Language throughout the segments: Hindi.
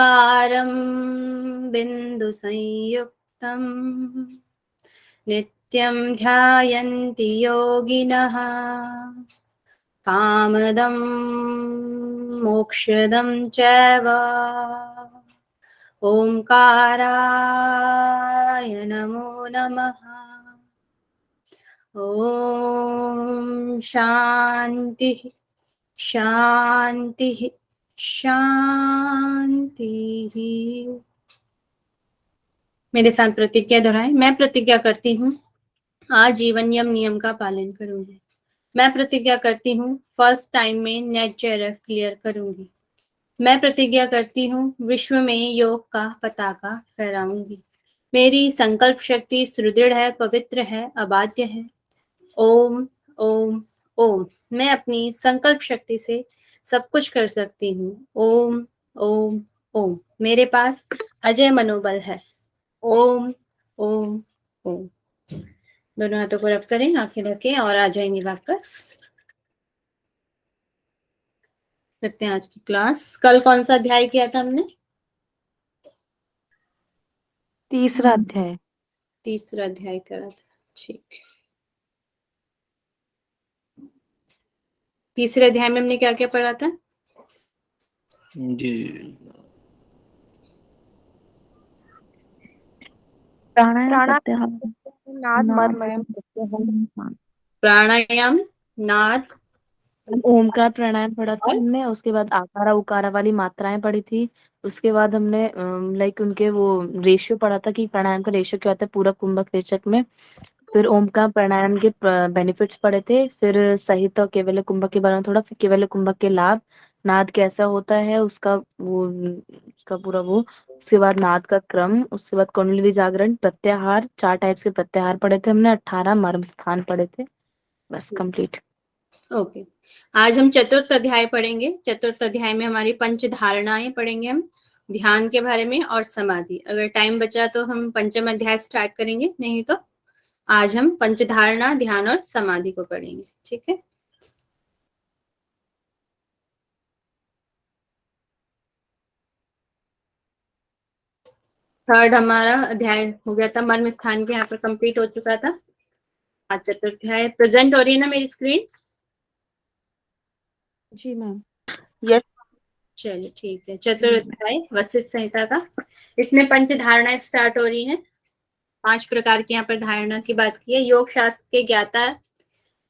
ओंकारं बिन्दुसंयुक्तं नित्यं ध्यायन्ति योगिनः कामदं मोक्षदं चैव ओंकाराय नमो नमः। ओम शांति शांति शांति। मेरे साथ प्रतिज्ञा दोहराएं। मैं प्रतिज्ञा करती हूँ आजीवन यम नियम का पालन करूंगी। मैं प्रतिज्ञा करती हूँ फर्स्ट टाइम में नेट जेआरएफ क्लियर करूंगी। मैं प्रतिज्ञा करती हूँ विश्व में योग का पताका फहराऊंगी। मेरी संकल्प शक्ति सुदृढ़ है, पवित्र है, अबाध्य है। ओम ओम ओम। मैं अपनी संकल्प शक्ति से सब कुछ कर सकती हूँ। ओम ओम ओम। मेरे पास अजय मनोबल है। ओम ओम ओम। दोनों हाथों को रब करें, आंखें ढकें और आ जाएंगे वापस। करते हैं आज की क्लास। कल कौन सा अध्याय किया था हमने? तीसरा अध्याय। तीसरा अध्याय करा था, ठीक। तीसरे अध्याय में हमने क्या क्या पढ़ा था? जी प्राणायाम, नाद, ओमकार प्राणायाम पढ़ा था और हमने। उसके बाद आकारा उकारा वाली मात्राएं पढ़ी थी। उसके बाद हमने लाइक उनके वो रेशियो पढ़ा था कि प्राणायाम का रेशियो क्या होता है पूरक कुंभक रेचक में। फिर ओमकार प्राणायाम के बेनिफिट्स पढ़े थे। फिर सहित और केवल कुंभक के बारे में थोड़ा। फिर केवल कुंभक के लाभ, नाद कैसा होता है उसका वो उसका पूरा वो। उसके बाद नाद का क्रम, उसके बाद कुंडली जागरण, प्रत्याहार, 4 टाइप्स के प्रत्याहार पढ़े थे हमने। 18 मर्म स्थान पढ़े थे। बस कंप्लीट। ओके। आज हम चतुर्थ अध्याय पढ़ेंगे। चतुर्थ अध्याय में हमारी पंच धारणाएं पढ़ेंगे हम ध्यान के बारे में और समाधि। अगर टाइम बचा तो हम पंचम अध्याय स्टार्ट करेंगे, नहीं तो आज हम पंचधारणा, ध्यान और समाधि को पढ़ेंगे। ठीक है। थर्ड हमारा अध्याय हो गया था मर्म स्थान के, यहाँ पर कंप्लीट हो चुका था। आज चतुर्थ अध्याय प्रेजेंट हो रही है ना मेरी स्क्रीन? जी मैम। यस। चलिए ठीक है। चतुर्थ अध्याय वशिष्ठ संहिता का। इसमें पंच धारणाएं स्टार्ट हो रही हैं। 5 प्रकार की यहाँ पर धारणा की बात की है। योग शास्त्र के ज्ञाता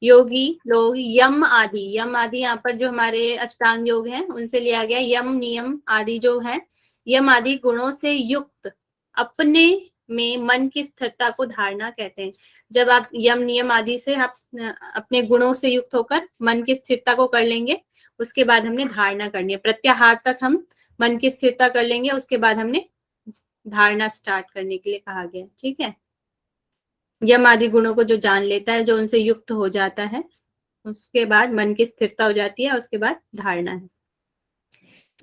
योगी लोग यम आदि यहाँ पर जो हमारे अष्टांग योग हैं उनसे लिया गया। यम नियम आदि जो है, यम आदि गुणों से युक्त अपने में मन की स्थिरता को धारणा कहते हैं। जब आप यम नियम आदि से आप अपने गुणों से युक्त होकर मन की स्थिरता को कर लेंगे, उसके बाद हमने धारणा करनी है। प्रत्याहार तक हम मन की स्थिरता कर लेंगे, उसके बाद हमने धारणा स्टार्ट करने के लिए कहा गया। ठीक है। यम आदि गुणों को जो जान लेता है, जो उनसे युक्त हो जाता है, उसके बाद मन की स्थिरता हो जाती है, उसके बाद धारणा है।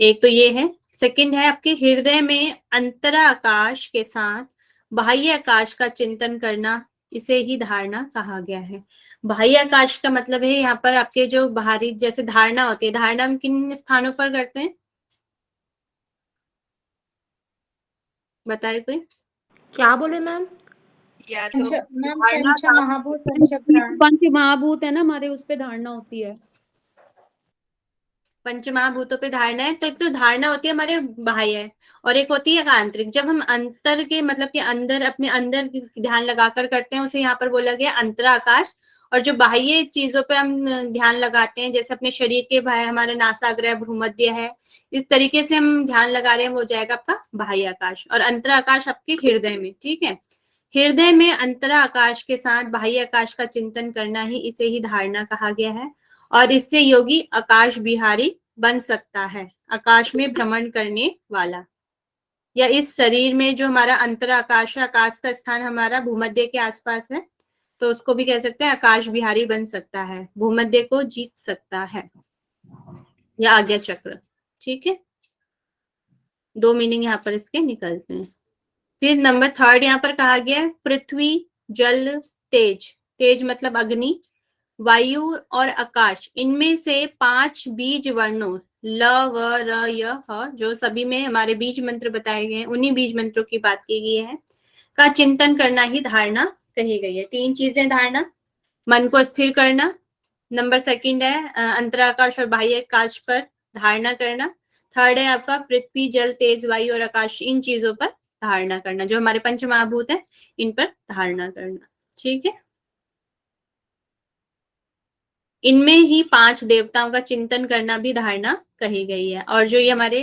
एक तो ये है। सेकंड है आपके हृदय में अंतराकाश के साथ बाह्य आकाश का चिंतन करना, इसे ही धारणा कहा गया है। बाह्य आकाश का मतलब है यहाँ पर आपके जो बाहरी जैसे धारणा होती है, धारणा हम किन स्थानों पर करते हैं बताए कोई? क्या बोले मैम? या तो मैम धारणा पंच महाभूत पंच प्राण। पंच महाभूत है ना हमारे, उस पे धारणा होती है। पंचमहाभूतों पे धारणा है, तो एक तो धारणा होती है हमारे बाह्य और एक होती है आंतरिक। जब हम अंतर के मतलब कि अंदर अपने अंदर ध्यान लगाकर करते हैं, उसे यहाँ पर बोला गया अंतराकाश। और जो बाह्य चीजों पे हम ध्यान लगाते हैं, जैसे अपने शरीर के बाहर हमारा नासाग्र भूमध्य है, इस तरीके से हम ध्यान लगा रहे हैं, वो जाएगा आपका बाह्य आकाश। और अंतराकाश आपके हृदय में। ठीक है। हृदय में अंतराकाश के साथ बाह्य आकाश का चिंतन करना ही, इसे ही धारणा कहा गया है। और इससे योगी आकाश बिहारी बन सकता है, आकाश में भ्रमण करने वाला। या इस शरीर में जो हमारा अंतर आकाश है, आकाश का स्थान हमारा भूमध्य के आसपास है, तो उसको भी कह सकते हैं आकाश बिहारी बन सकता है, भूमध्य को जीत सकता है, या आज्ञा चक्र। ठीक है। 2 मीनिंग यहाँ पर इसके निकलते हैं। फिर नंबर 3 यहाँ पर कहा गया है पृथ्वी, जल, तेज। तेज मतलब अग्नि, वायु और आकाश, इनमें से 5 बीज वर्णों ल, व, र, य, ह, जो सभी में हमारे बीज मंत्र बताए गए हैं, उन्हीं बीज मंत्रों की बात की गई है, का चिंतन करना ही धारणा कही गई है। 3 चीजें धारणा, मन को स्थिर करना, नंबर सेकंड है अंतराकाश और बाह्य आकाश पर धारणा करना, थर्ड है आपका पृथ्वी, जल, तेज, वायु और आकाश, इन चीजों पर धारणा करना, जो हमारे पंच महाभूत है इन पर धारणा करना। ठीक है, इनमें ही 5 देवताओं का चिंतन करना भी धारणा कही गई है। और जो ये हमारे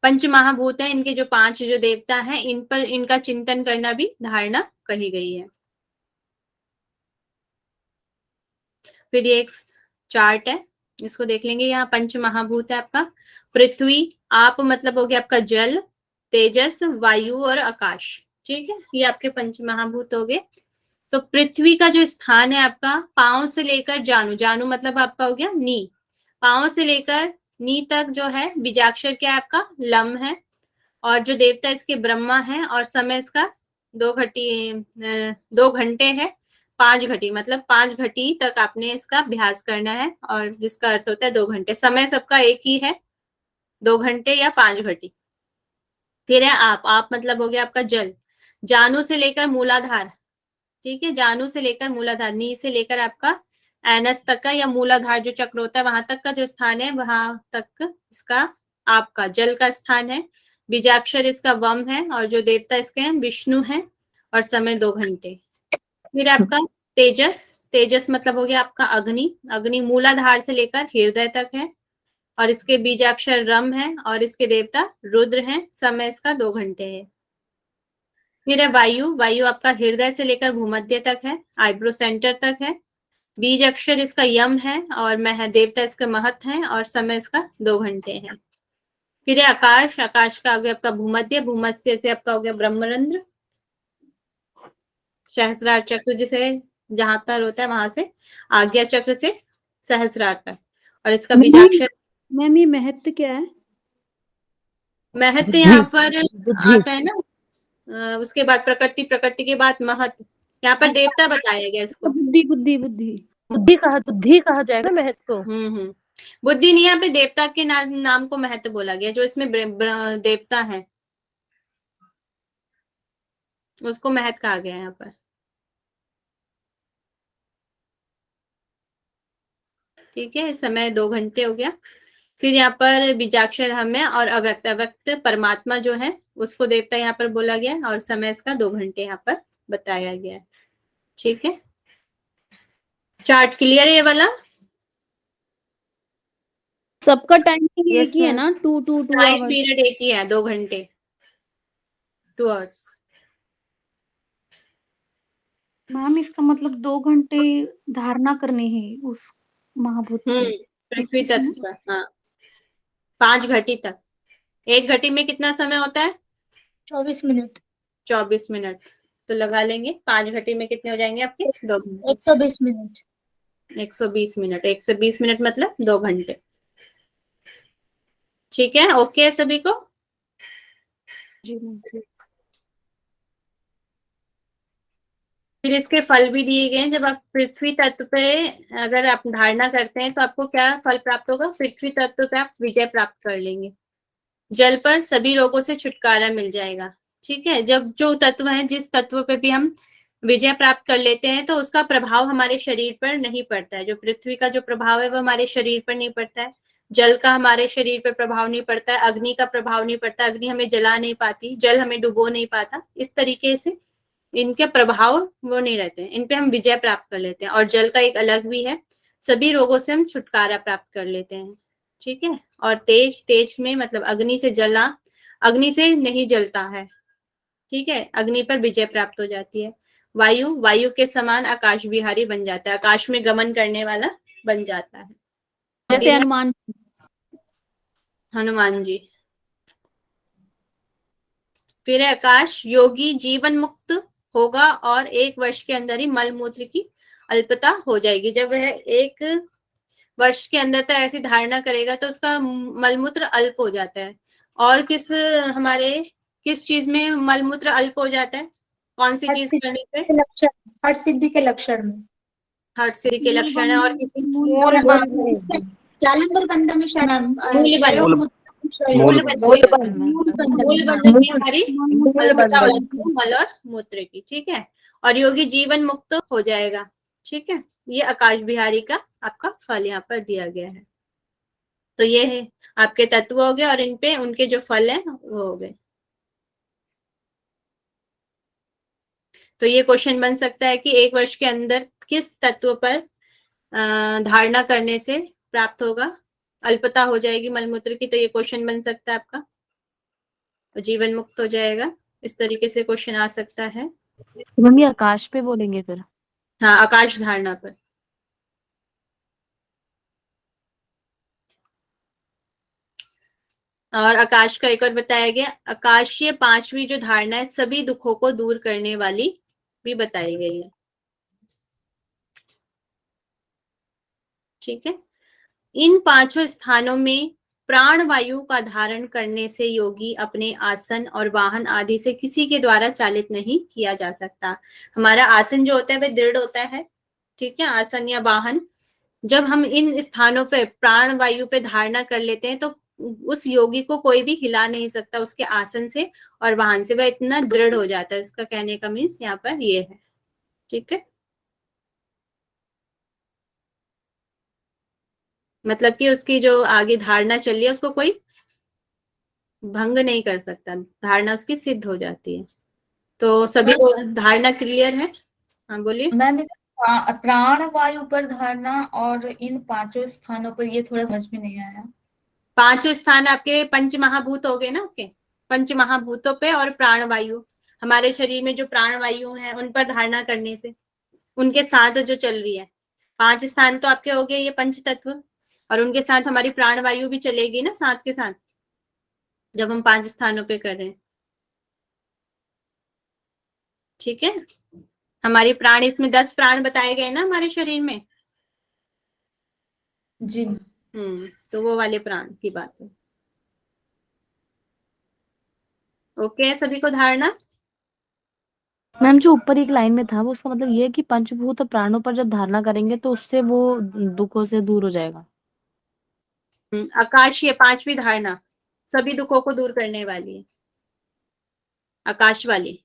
पंच महाभूत हैं, इनके जो 5 जो देवता हैं, इन पर इनका चिंतन करना भी धारणा कही गई है। फिर ये एक चार्ट है, इसको देख लेंगे। यहाँ पंच महाभूत है आपका पृथ्वी, आप मतलब हो गया आपका जल, तेजस, वायु और आकाश। ठीक है, ये आपके पंच महाभूत हो गए। तो पृथ्वी का जो स्थान है आपका पांव से लेकर जानु, जानु मतलब आपका हो गया नी, पांव से लेकर नी तक जो है बीजाक्षर क्या है आपका लम है, और जो देवता इसके ब्रह्मा है, और समय इसका 2 घंटे है, 5 घटी, मतलब 5 घटी तक आपने इसका अभ्यास करना है, और जिसका अर्थ होता है 2 घंटे। समय सबका एक ही है, 2 घंटे या 5 घटी। फिर है आप मतलब हो गया आपका जल, जानु से लेकर मूलाधार, ठीक है, जानु से लेकर मूलाधार, नी से लेकर आपका एनस तक का या मूलाधार जो चक्र होता है वहां तक का जो स्थान है, वहां तक इसका आपका जल का स्थान है। बीजाक्षर इसका वम है, और जो देवता इसके हैं विष्णु है, और समय 2 घंटे। फिर आपका तेजस, तेजस मतलब हो गया आपका अग्नि, अग्नि मूलाधार से लेकर हृदय तक है, और इसके बीजाक्षर रम है, और इसके देवता रुद्र हैं, समय इसका 2 घंटे है। फिर है वायु, वायु आपका हृदय से लेकर भूमध्य तक है, आईब्रो सेंटर तक है, बीज अक्षर इसका यम है, और मह देवता इसका महत है, और समय इसका 2 घंटे है। फिर है आकाश, आकाश का हो गया आपका भूमध्य, भूमध्य से आपका हो गया ब्रह्मरंध्र, सहस्रार चक्र जिसे जहां तक होता है वहां से आज्ञा चक्र से सहस्रार तक, और इसका बीजाक्षर मैम ये महत्व क्या है? महत्व यहाँ पर आता है ना, उसके बाद प्रकृति, प्रकृति के बाद महत्व, यहाँ पर देवता बताया गया इसको। बुद्धि बुद्धि बुद्धि बुद्धि कहा जाएगा महत्व को। बुद्धि नहीं, यहाँ पे देवता के नाम को महत्व बोला गया, जो इसमें देवता है उसको महत्व कहा गया है यहाँ पर। ठीक है, समय 2 घंटे हो गया। फिर यहाँ पर बीजाक्षर हम है, और अव्यक्त, अव्यक्त परमात्मा जो है उसको देवता यहाँ पर बोला गया, और समय इसका 2 घंटे यहाँ पर बताया गया है। ठीक है, चार्ट क्लियर है ये वाला? सबका टाइमिंग Yes, एक ही है ma'am. ना? 2 टाइम आवर्स। पीरियड एक ही है, 2 घंटे, 2 आवर्स। मैम इसका मतलब 2 घंटे धारणा करनी है उस महाभूत की। पृथ्वी तत्व का, हाँ, 5 घटी तक। 1 घटी में कितना समय होता है? 24 मिनट। 24 मिनट, तो लगा लेंगे 5 घटी में कितने हो जाएंगे आपके? 2 घंटे। 120 मिनट। 120 मिनट, 120 मिनट मतलब 2 घंटे। ठीक है, ओके है सभी को? जी मैम। फिर इसके फल भी दिए गए हैं। जब आप पृथ्वी तत्व पे अगर आप धारणा करते हैं तो आपको क्या फल प्राप्त होगा? पृथ्वी तत्व पे आप विजय प्राप्त कर लेंगे, जल पर सभी रोगों से छुटकारा मिल जाएगा। ठीक है, जब जो तत्व है, जिस तत्व पे भी हम विजय प्राप्त कर लेते हैं तो उसका प्रभाव हमारे शरीर पर नहीं पड़ता है। जो पृथ्वी का जो प्रभाव है वो हमारे शरीर पर नहीं पड़ता है, जल का हमारे शरीर पर प्रभाव नहीं पड़ता है, अग्नि का प्रभाव नहीं पड़ता, अग्नि हमें जला नहीं पाती, जल हमें डुबो नहीं पाता। इस तरीके से इनके प्रभाव वो नहीं रहते हैं, इन पे हम विजय प्राप्त कर लेते हैं। और जल का एक अलग भी है, सभी रोगों से हम छुटकारा प्राप्त कर लेते हैं। ठीक है, और तेज, तेज में मतलब अग्नि से जला, अग्नि से नहीं जलता है। ठीक है, अग्नि पर विजय प्राप्त हो जाती है। वायु, वायु के समान आकाश विहारी बन जाता है, आकाश में गमन करने वाला बन जाता है, जैसे हनुमान। हनुमान जी। फिर है आकाश, योगी जीवन मुक्त होगा और 1 वर्ष के अंदर ही मल मूत्र की अल्पता हो जाएगी। जब वह 1 वर्ष के अंदर तक ऐसी धारणा करेगा तो उसका मलमूत्र अल्प हो जाता है। और किस चीज में मलमूत्र अल्प हो जाता है? कौन सी चीज करने से? हर्ष सिद्धि के लक्षण में। हर्ट सिद्धि के लक्षण है। और किसी जालंधर बंध में शायद मैम मूलबंध में हमारी अल्पता हो जाती है मल और मूत्र की, ठीक है। और योगी जीवन मुक्त हो जाएगा, ठीक है। ये आकाश बिहारी का आपका फल यहाँ पर दिया गया है। तो ये है आपके तत्व हो गए और इनपे उनके जो फल हैं वो हो गए। तो ये क्वेश्चन बन सकता है कि 1 वर्ष के अंदर किस तत्व पर धारणा करने से प्राप्त होगा, अल्पता हो जाएगी मलमूत्र की। तो ये क्वेश्चन बन सकता है आपका, तो जीवन मुक्त हो जाएगा। इस तरीके से क्वेश्चन आ सकता है। हम ये आकाश पे बोलेंगे फिर। हाँ, आकाश धारणा पर। और आकाश का एक और बताया गया, आकाशीय 5वीं जो धारणा है सभी दुखों को दूर करने वाली भी बताई गई है, ठीक है। इन 5 स्थानों में प्राण वायु का धारण करने से योगी अपने आसन और वाहन आदि से किसी के द्वारा चालित नहीं किया जा सकता। हमारा आसन जो होता है वह दृढ़ होता है, ठीक है, आसन या वाहन। जब हम इन स्थानों पे प्राण वायु पे धारणा कर लेते हैं तो उस योगी को कोई भी हिला नहीं सकता उसके आसन से और वाहन से, वह इतना दृढ़ हो जाता है। इसका कहने का मीन्स यहाँ पर ये है, ठीक है। मतलब कि उसकी जो आगे धारणा चल रही है उसको कोई भंग नहीं कर सकता, धारणा उसकी सिद्ध हो जाती है। तो सभी को धारणा क्लियर है? हाँ बोलिए मैम। प्राण वायु पर धारणा और इन 5 स्थानों पर, ये थोड़ा समझ में नहीं आया। 5 स्थान आपके पंच महाभूत हो गए ना, आपके पंच महाभूतों पे और प्राण वायु, हमारे शरीर में जो प्राण वायु है उन पर धारणा करने से उनके साथ जो चल रही है 5 स्थान तो आपके हो गए ये पंच तत्व, और उनके साथ हमारी प्राण वायु भी चलेगी ना साथ के साथ, जब हम 5 स्थानों पे कर रहे हैं, ठीक है। हमारी प्राण, इसमें 10 प्राण बताए गए ना हमारे शरीर में। जी। तो वो वाले प्राण की बात है। ओके, सभी को धारणा। मैम जो ऊपर एक लाइन में था वो उसका मतलब ये है कि पंचभूत और प्राणों पर जब धारणा करेंगे तो उससे वो दुखों से दूर हो जाएगा। आकाशीय 5वीं धारणा सभी दुखों को दूर करने वाली है, आकाश वाली,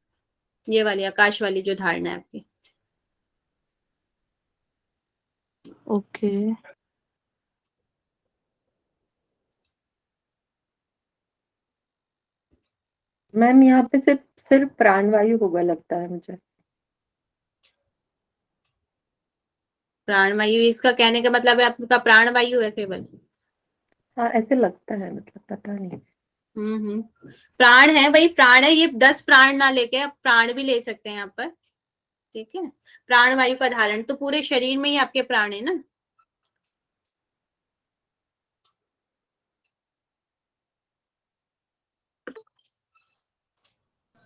ये वाली आकाश वाली जो धारणा है आपकी। ओके मैम यहाँ पे सिर्फ प्राणवायु होगा लगता है मुझे। प्राणवायु, इसका कहने का मतलब है आपका प्राणवायु है केवल। हाँ ऐसे लगता है, मतलब पता नहीं। प्राण है, वही प्राण है। ये 10 प्राण ना लेके आप प्राण भी ले सकते हैं यहाँ पर, ठीक है। प्राण वायु का धारण तो पूरे शरीर में ही आपके प्राण है ना।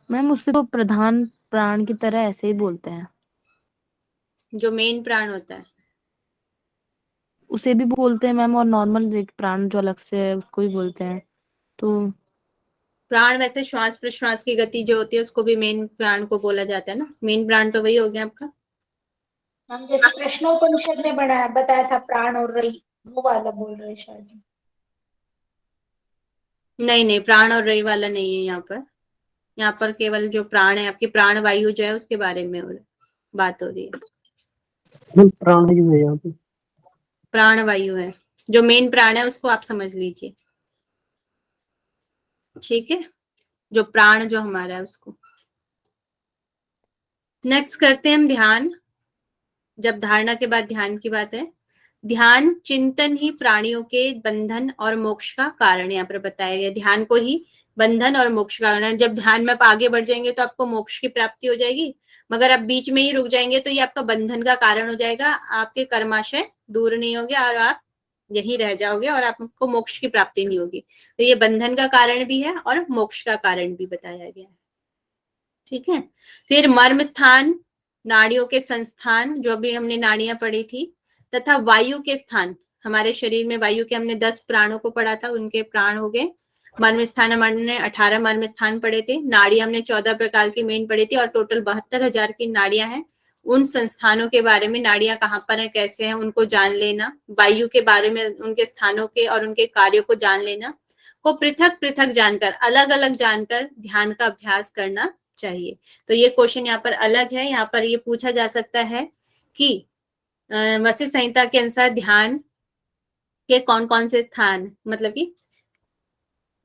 मैम उससे तो प्रधान प्राण की तरह ऐसे ही बोलते हैं, जो मेन प्राण होता है उसे भी बोलते हैं मैम, और नॉर्मल एक प्राण जो अलग से है उसको भी बोलते हैं। तो प्राण वैसे श्वास प्रश्वास की गति जो होती है उसको भी मेन प्राण को बोला जाता है ना। मेन प्राण तो वही हो गया आपका। हम जैसे प्रश्नोपनिषद में बताया था प्राण और रई, वो वाला बोल रहे शायद। नहीं, प्राण और रई वाला नहीं है यहाँ पर। यहाँ पर केवल जो प्राण है आपकी प्राण वायु जो है उसके बारे में बात हो रही है। प्राण वायु है यहाँ पे, प्राण वायु है जो मेन प्राण है, उसको आप समझ लीजिए, ठीक है। जो प्राण जो हमारा है उसको। नेक्स्ट करते हैं हम ध्यान। जब धारणा के बाद ध्यान की बात है, ध्यान चिंतन ही प्राणियों के बंधन और मोक्ष का कारण यहाँ पर बताया गया। ध्यान को ही बंधन और मोक्ष का कारण। जब ध्यान में आप आगे बढ़ जाएंगे तो आपको मोक्ष की प्राप्ति हो जाएगी, मगर आप बीच में ही रुक जाएंगे तो ये आपका बंधन का कारण हो जाएगा। आपके कर्माशय दूर नहीं होंगे और आप यहीं रह जाओगे और आपको मोक्ष की प्राप्ति नहीं होगी। तो ये बंधन का कारण भी है और मोक्ष का कारण भी बताया गया है, ठीक है। फिर मर्म स्थान, नाड़ियों के संस्थान, जो भी हमने नाड़ियां पढ़ी थी, तथा वायु के स्थान। हमारे शरीर में वायु के हमने 10 प्राणों को पढ़ा था, उनके प्राण हो गए। मर्म स्थान हमने 18 मर्म स्थान पढ़े थे। नाड़ी हमने 14 प्रकार की मेन पढ़ी थी और टोटल 72,000 की नाड़ियां हैं। उन संस्थानों के बारे में, नाड़ियां कहाँ पर हैं, कैसे हैं, उनको जान लेना, वायु के बारे में, उनके स्थानों के और उनके कार्यों को जान लेना, को पृथक पृथक जानकर, अलग अलग जानकर ध्यान का अभ्यास करना चाहिए। तो ये क्वेश्चन यहाँ पर अलग है। यहाँ पर ये पूछा जा सकता है कि वशिष्ठ संहिता के अनुसार ध्यान के कौन कौन से स्थान, मतलब कि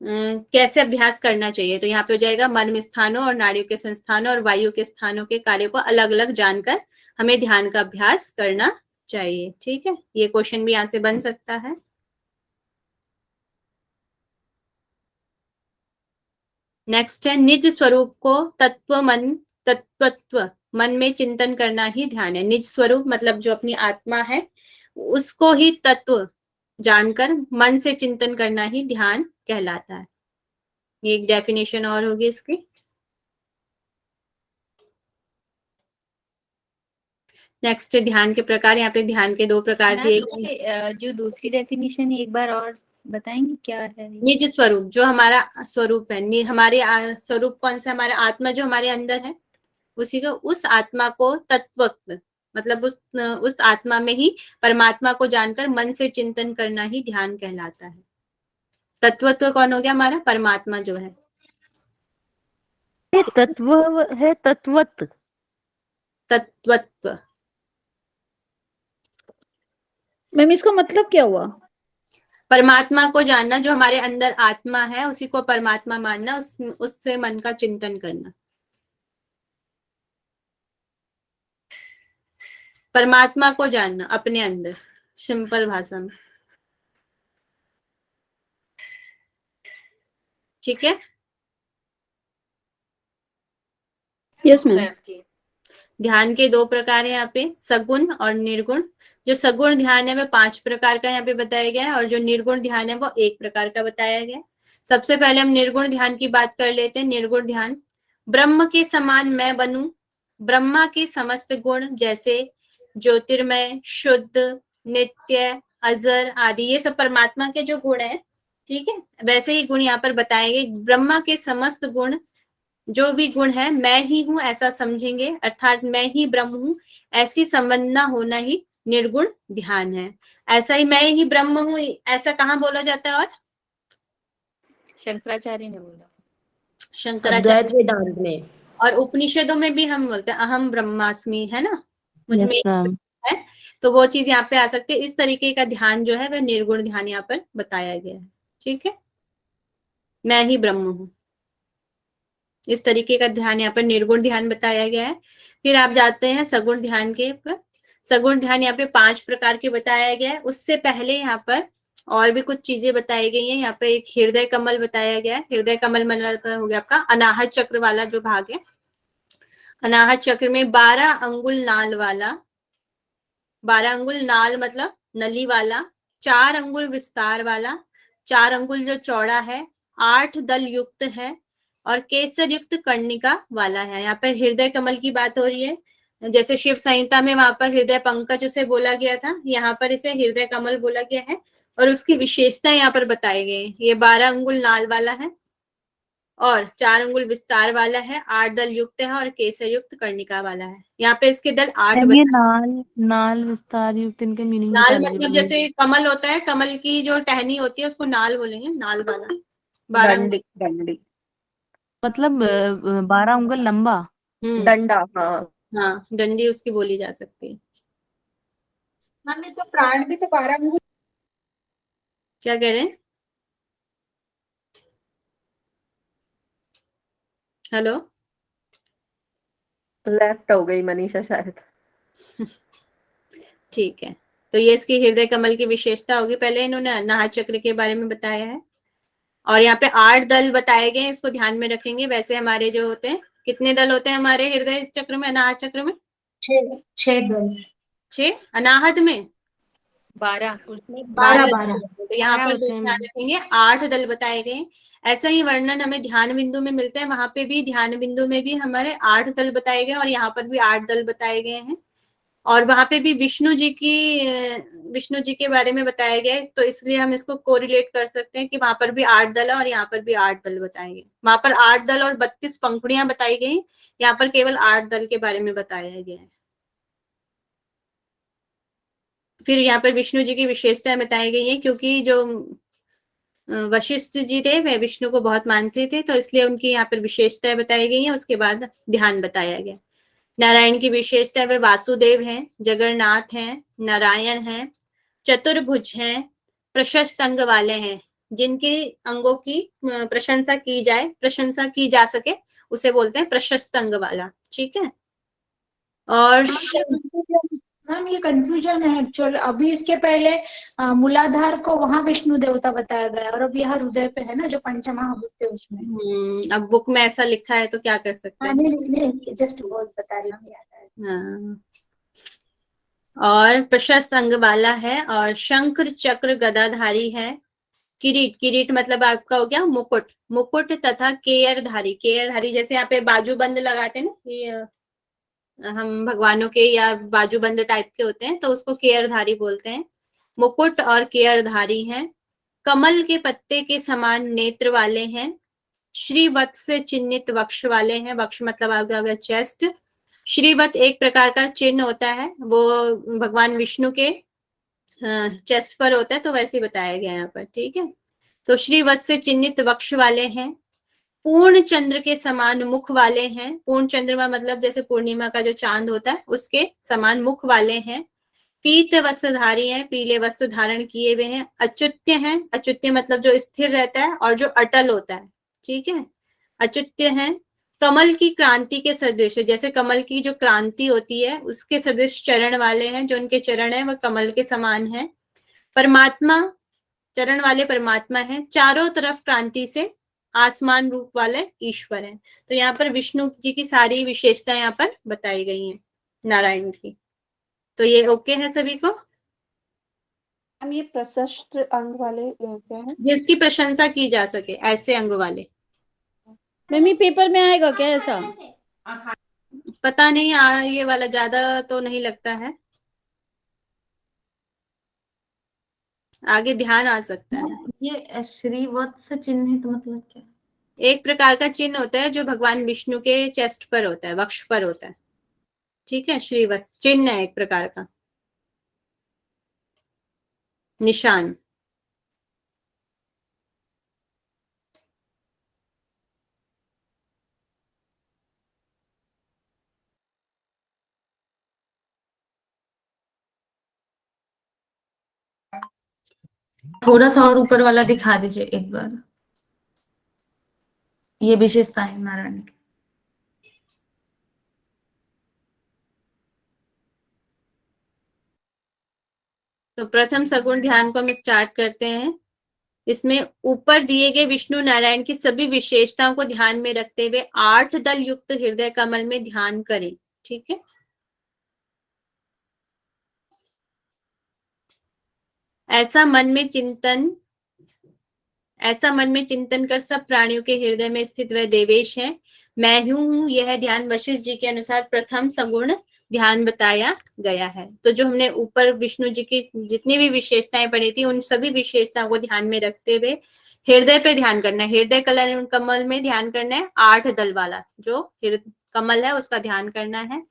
कैसे अभ्यास करना चाहिए। तो यहाँ पे हो जाएगा मन में स्थानों और नाड़ियों के संस्थानों और वायु के स्थानों के कार्यों को अलग अलग जानकर हमें ध्यान का अभ्यास करना चाहिए। ठीक है, ये क्वेश्चन भी यहाँ से बन सकता है। नेक्स्ट है निज स्वरूप को तत्वत्व मन में चिंतन करना ही ध्यान है। निज स्वरूप मतलब जो अपनी आत्मा है उसको ही तत्व जानकर मन से चिंतन करना ही ध्यान कहलाता है। ये एक डेफिनेशन और होगी इसकी। नेक्स्ट ध्यान के प्रकार। यहाँ पे ध्यान के 2 प्रकार दिए गए। जो दूसरी डेफिनेशन एक बार और बताएंगे क्या है? निज स्वरूप, जो हमारा स्वरूप है, हमारे स्वरूप कौन सा, हमारा आत्मा जो हमारे अंदर है, उसी को, उस आत्मा को तत्वत्व मतलब उस आत्मा में ही परमात्मा को जानकर मन से चिंतन करना ही ध्यान कहलाता है। तत्वत्व कौन हो गया, हमारा परमात्मा जो है। तत्व है तत्वत्व। तत्वत्व मैम इसका मतलब क्या हुआ? परमात्मा को जानना, जो हमारे अंदर आत्मा है उसी को परमात्मा मानना, उससे मन का चिंतन करना। परमात्मा को जानना अपने अंदर, सिंपल भाषा में। ठीक है, यस मैम। ध्यान के 2 प्रकार है यहाँ पे, सगुण और निर्गुण। जो सगुण ध्यान है वह 5 प्रकार का यहाँ पे बताया गया है और जो निर्गुण ध्यान है वो 1 प्रकार का बताया गया है। सबसे पहले हम निर्गुण ध्यान की बात कर लेते हैं। निर्गुण ध्यान, ब्रह्म के समान मैं बनूं, ब्रह्मा के समस्त गुण जैसे ज्योतिर्मय, शुद्ध, नित्य, अजर आदि, ये सब परमात्मा के जो गुण है, ठीक है, वैसे ही गुण यहाँ पर बताए गए। ब्रह्मा के समस्त गुण, जो भी गुण है, मैं ही हूं ऐसा समझेंगे, अर्थात मैं ही ब्रह्म हूं, ऐसी संवंदना होना ही निर्गुण ध्यान है। ऐसा ही मैं ही ब्रह्म हूं ऐसा कहाँ बोला जाता है? और शंकराचार्य ने बोला, शंकराचार्य वेदांत में और उपनिषदों में भी हम बोलते हैं अहम ब्रह्मास्मि, है ना, मुझ में यस मैम। है। तो वो चीज यहाँ पे आ सकती है। इस तरीके का ध्यान जो है वह निर्गुण ध्यान यहाँ पर बताया गया है। ठीक है, मैं ही ब्रह्म हूं, इस तरीके का ध्यान यहाँ पर निर्गुण ध्यान बताया गया है। फिर आप जाते हैं सगुण ध्यान के पर। सगुण ध्यान यहाँ पे 5 प्रकार के बताया गया है। उससे पहले यहाँ पर और भी कुछ चीजें बताई गई हैं। यहाँ पे एक हृदय कमल बताया गया है। हृदय कमल मतलब हो गया आपका अनाहत चक्र वाला जो भाग है। अनाहत चक्र में 12 अंगुल नाल वाला, 12 अंगुल नाल मतलब नली वाला, 4 अंगुल विस्तार वाला, 4 अंगुल जो चौड़ा है, 8 दल युक्त है और केसर युक्त कर्णिका वाला है। यहाँ पर हृदय कमल की बात हो रही है। जैसे शिव संहिता में वहां पर हृदय पंकज उसे बोला गया था, यहाँ पर इसे हृदय कमल बोला गया है और उसकी विशेषता यहाँ पर बताई गई। ये 12 अंगुल नाल वाला है और 4 अंगुल विस्तार वाला है, 8 दल युक्त है और केसर युक्त कर्णिका वाला है। यहाँ पे इसके दल 8 ये नाल विस्तार युक्त, इनके मीनिंग नाल बता मतलब दीजिए। जैसे कमल होता है, कमल की जो टहनी होती है उसको नाल बोलेंगे, नाल वाला। 12 डंडी मतलब 12 उंगल लंबा डंडा, हाँ हाँ, डंडी उसकी बोली जा सकती है। हमने तो प्राण भी तो 12 अंगुल। क्या कह रहे हैं? हेलो, लेफ्ट हो गई मनीषा शायद। ठीक है, तो ये इसकी हृदय कमल की विशेषता होगी। पहले इन्होंने अनाहत चक्र के बारे में बताया है और यहाँ पे 8 दल बताए गए हैं, इसको ध्यान में रखेंगे। वैसे हमारे जो होते हैं, कितने दल होते हैं हमारे हृदय चक्र में, अनाहत चक्र में? 6 दल। 6, अनाहत में 12 12 तो यहाँ पर ध्यान रखेंगे 8 दल बताए गए। ऐसा ही वर्णन हमें ध्यान बिंदु में मिलता है। वहां पे भी ध्यान बिंदु में भी हमारे 8 दल बताए गए और यहाँ पर भी 8 दल बताए गए हैं। और वहां पे भी विष्णु जी के बारे में बताया गया है, तो इसलिए हम इसको कोरिलेट कर सकते हैं कि वहां पर भी 8 दल है और यहाँ पर भी 8 दल बताए गए। वहां पर 8 दल और 32 पंखुड़ियां बताई गई, यहाँ पर केवल 8 दल के बारे में बताया गया है। फिर यहाँ पर विष्णु जी की विशेषताएं बताई गई है, क्योंकि जो वशिष्ठ जी थे वे विष्णु को बहुत मानते थे, तो इसलिए उनकी यहाँ पर विशेषताएं बताई गई है। उसके बाद ध्यान बताया गया। नारायण की विशेषता वे वासुदेव हैं, जगन्नाथ हैं, नारायण हैं, चतुर्भुज हैं, प्रशस्त अंग वाले हैं। जिनके अंगों की प्रशंसा की जाए, प्रशंसा की जा सके, उसे बोलते हैं प्रशस्त अंग वाला। ठीक है। और मैम ये कंफ्यूजन है एक्चुअल। अभी इसके पहले मूलाधार को वहां विष्णु देवता बताया गया और अब यहाँ हृदय पे है ना, जो पंचमहाभूत थे उसमें। अब बुक में ऐसा लिखा है तो क्या कर सकते हैं। नहीं जस्ट बहुत बता रही हूँ, याद आया। हाँ। और प्रशस्त अंग वाला है, और शंख चक्र गदाधारी है। किरीट, किरीट मतलब आपका हो गया मुकुट, मुकुट तथा केयरधारी, केयरधारी जैसे यहाँ पे बाजूबंद लगाते हैं ना, ये हम भगवानों के या बाजूबंद टाइप के होते हैं, तो उसको केयरधारी बोलते हैं। मुकुट और केयरधारी हैं। कमल के पत्ते के समान नेत्र वाले हैं। श्रीवत्स से चिन्हित वक्ष वाले हैं। वक्ष मतलब आपका चेस्ट। श्रीवत एक प्रकार का चिन्ह होता है, वो भगवान विष्णु के चेस्ट पर होता है, तो वैसे बताया गया यहाँ पर। ठीक है। तो श्रीवत से चिन्हित वक्ष वाले हैं। पूर्ण चंद्र के समान मुख वाले हैं। पूर्ण चंद्रमा मतलब जैसे पूर्णिमा का जो चांद होता है उसके समान मुख वाले हैं। पीत वस्त्रधारी हैं, पीले वस्त्र धारण किए हुए हैं। अच्युत्य हैं, अच्युत्य मतलब जो स्थिर रहता है और जो अटल होता है। ठीक है, अच्युत्य हैं। कमल की क्रांति के सदृश, जैसे कमल की जो क्रांति होती है उसके सदृश चरण वाले हैं। जो उनके चरण है वह कमल के समान है। परमात्मा, चरण वाले परमात्मा हैं। चारों तरफ क्रांति से आसमान रूप वाले ईश्वर हैं। तो यहाँ पर विष्णु जी की सारी विशेषताएं यहाँ पर बताई गई हैं, नारायण की। तो ये ओके है सभी को। हम ये प्रशस्त अंग वाले क्या है? जिसकी प्रशंसा की जा सके, ऐसे अंग वाले। मैम ये पेपर में आएगा क्या ऐसा? पता नहीं, ये वाला ज्यादा तो नहीं लगता है, आगे ध्यान आ सकता है। ये श्रीवत्स चिन्हित मतलब क्या? एक प्रकार का चिन्ह होता है जो भगवान विष्णु के चेस्ट पर होता है, वक्ष पर होता है। ठीक है, श्रीवत्स चिन्ह है, एक प्रकार का निशान। थोड़ा सा और ऊपर वाला दिखा दीजिए एक बार, ये विशेषता है नारायण की। तो प्रथम सगुण ध्यान को हम स्टार्ट करते हैं। इसमें ऊपर दिए गए विष्णु नारायण की सभी विशेषताओं को ध्यान में रखते हुए 8 दल युक्त हृदय कमल में ध्यान करें। ठीक है। ऐसा मन में चिंतन कर सब प्राणियों के हृदय में स्थित वह देवेश है, मैं हूं। यह ध्यान वशिष्ठ जी के अनुसार प्रथम सगुण ध्यान बताया गया है। तो जो हमने ऊपर विष्णु जी की जितनी भी विशेषताएं पढ़ी थी, उन सभी विशेषताओं को ध्यान में रखते हुए हृदय पे ध्यान करना है। हृदय कमल में ध्यान करना है। 8 दल वाला जो कमल है उसका ध्यान करना है।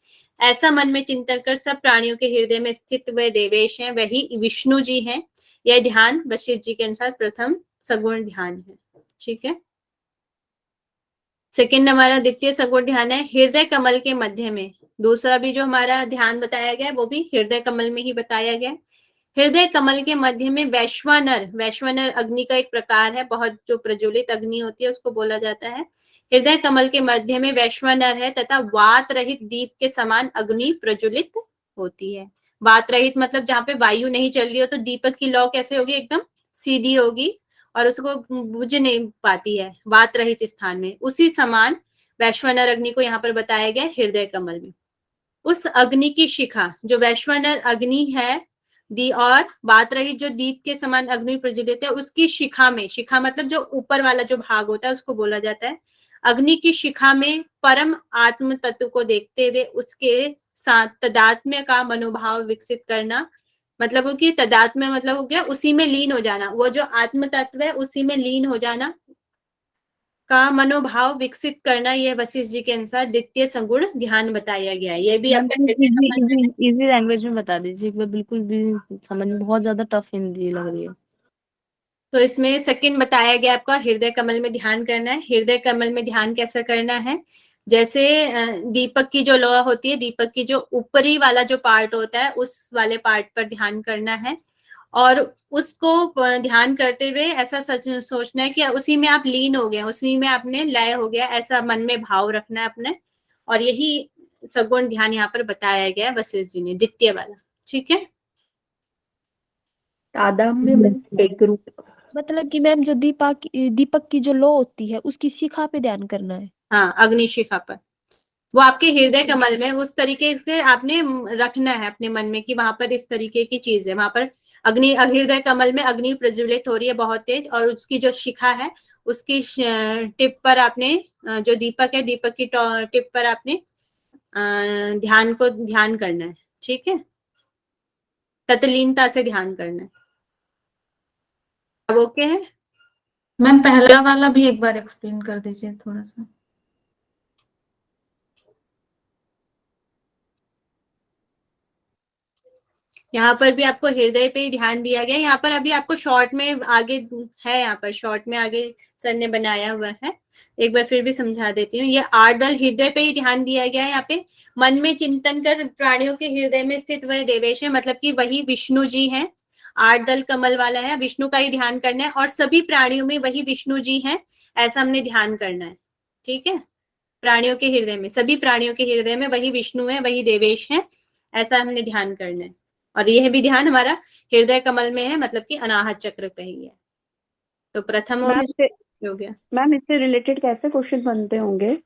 ऐसा मन में चिंतन कर सब प्राणियों के हृदय में स्थित वह देवेश है, वही विष्णु जी हैं। यह ध्यान वशिष्ठ जी के अनुसार प्रथम सगुण ध्यान है। ठीक है। सेकंड हमारा द्वितीय सगुण ध्यान है हृदय कमल के मध्य में। दूसरा भी जो हमारा ध्यान बताया गया वो भी हृदय कमल में ही बताया गया। हृदय कमल के मध्य में वैश्वानर, वैश्वानर अग्नि का एक प्रकार है, बहुत जो प्रज्वलित अग्नि होती है उसको बोला जाता है। हृदय कमल के मध्य में वैश्वानर है तथा वात रहित दीप के समान अग्नि प्रज्वलित होती है। वात रहित मतलब जहाँ पे वायु नहीं चल रही हो, तो दीपक की लौ कैसे होगी, एकदम सीधी होगी और उसको बुझ नहीं पाती है वात रहित स्थान में। उसी समान वैश्वानर अग्नि को यहाँ पर बताया गया हृदय कमल में। उस अग्नि की शिखा जो वैश्वानर अग्नि है दी और वात रहित जो दीप के समान अग्नि प्रज्वलित है, उसकी शिखा में, शिखा मतलब जो ऊपर वाला जो भाग होता है उसको बोला जाता है। अग्नि की शिखा में परम आत्म तत्व को देखते हुए उसके साथ तदात्म्य का मनोभाव विकसित करना। मतलब वो कि तदात्म्य मतलब हो गया उसी में लीन हो जाना, वो जो आत्म तत्व है उसी में लीन हो जाना। का मनोभाव विकसित करना, यह वशिष्ठ जी के अनुसार द्वितीय सगुण ध्यान बताया गया है। ये भी आपका हृदय कमल में इजी लैंग्वेज में बता दीजिए एक बार, बिल्कुल भी समझ में बहुत ज्यादा टफ हिंदी लग रही है। तो इसमें सेकंड बताया गया आपका हृदय कमल में ध्यान करना है। हृदय कमल में ध्यान कैसे करना है, जैसे दीपक की जो लौ होती है, दीपक की जो ऊपरी वाला जो पार्ट होता है उस वाले पार्ट पर ध्यान करना है और उसको ध्यान करते हुए ऐसा सोचना है कि उसी में आप लीन हो गए, उसी में आपने लय हो गया, ऐसा मन में भाव रखना है अपने। और यही सगुण ध्यान यहाँ पर बताया गया है वशिष्ठ जी ने, द्वितीय वाला। ठीक है, तादात्म्य में एक रूप। मतलब कि मैम जो दीपक की जो लो होती है उसकी शिखा पे ध्यान करना है। हाँ, अग्निशिखा पर, वो आपके हृदय कमल में उस तरीके से आपने रखना है अपने मन में कि वहां पर इस तरीके की चीज है, वहां पर अग्नि, हृदय कमल में अग्नि प्रज्वलित हो रही है बहुत तेज, और उसकी जो शिखा है उसकी टिप पर आपने जो दीपक है, दीपक की टिप पर आपने ध्यान करना है। ठीक है, तत्लीनता से ध्यान करना है। अब ओके है? मैम पहला वाला भी एक बार एक्सप्लेन कर दीजिए थोड़ा सा। यहाँ पर भी आपको हृदय पे ही ध्यान दिया गया। यहाँ पर अभी आपको शॉर्ट में आगे है, यहाँ पर शॉर्ट में आगे सर ने बनाया हुआ है, एक बार फिर भी समझा देती हूँ। ये 8 दल हृदय पे ही ध्यान दिया गया है। यहाँ पे मन में चिंतन कर प्राणियों के हृदय में स्थित वह देवेश है, मतलब कि वही विष्णु जी हैं। 8 दल कमल वाला है, विष्णु का ही ध्यान करना है और सभी प्राणियों में वही विष्णु जी हैं, ऐसा हमने ध्यान करना है। ठीक है, प्राणियों के हृदय में, सभी प्राणियों के हृदय में वही विष्णु है, वही देवेश है, ऐसा हमने ध्यान करना है। और यह भी ध्यान हमारा हृदय कमल में है, मतलब कि अनाहत चक्र पे ही है। तो प्रथम हो गया। मैम इससे रिलेटेड कैसे क्वेश्चन बनते होंगे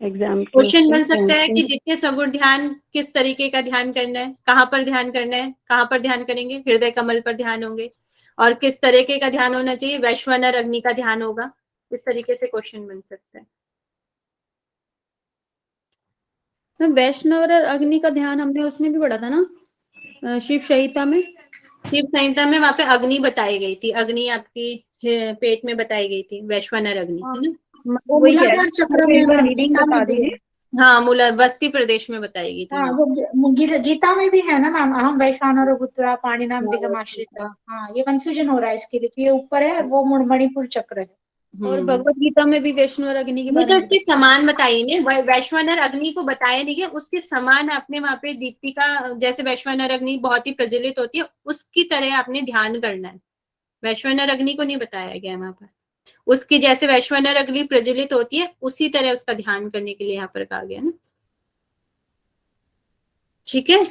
एग्जाम के? क्वेश्चन बन सकता है कि द्वितीय सगुण ध्यान किस तरीके का ध्यान करना है, कहाँ पर ध्यान करना है, कहाँ पर ध्यान करेंगे, हृदय कमल पर ध्यान होंगे, और किस तरीके का ध्यान होना चाहिए, वैश्वानर अग्नि का ध्यान होगा। इस तरीके से क्वेश्चन बन सकता है। वैष्णव और अग्नि का ध्यान हमने उसमें भी पढ़ा था ना, शिव संहिता में। शिव संहिता में वहां पे अग्नि बताई गई थी, अग्नि आपकी पेट में बताई गई थी, वैश्वानर अग्नि, है ना। वो मूलाधार चक्र में गीता में भी है। हाँ, मूला बस्ती प्रदेश में बताई गई थी। हाँ, वो गीता में भी है ना मैम, अहम वैश्वानर पुत्रा पाणिनाम दिगमाश्रिता। हाँ, ये कंफ्यूजन हो रहा है इसके लिए, ये ऊपर है, वो मणिपुर चक्र है। और भगवत गीता में भी वैष्णव और अग्नि के नहीं, बारे तो में उसके समान बताइए ने, वैश्वानर अग्नि को बताया नहीं है, उसके समान आपने वहां पे दीप्ति का, जैसे वैश्वानर अग्नि बहुत ही प्रज्वलित होती है उसकी तरह आपने ध्यान करना है। वैश्वानर अग्नि को नहीं बताया गया वहां पर, उसकी जैसे वैश्वानर अग्नि प्रज्वलित होती है उसी तरह उसका ध्यान करने के लिए यहाँ पर कहा गया ना। ठीक है,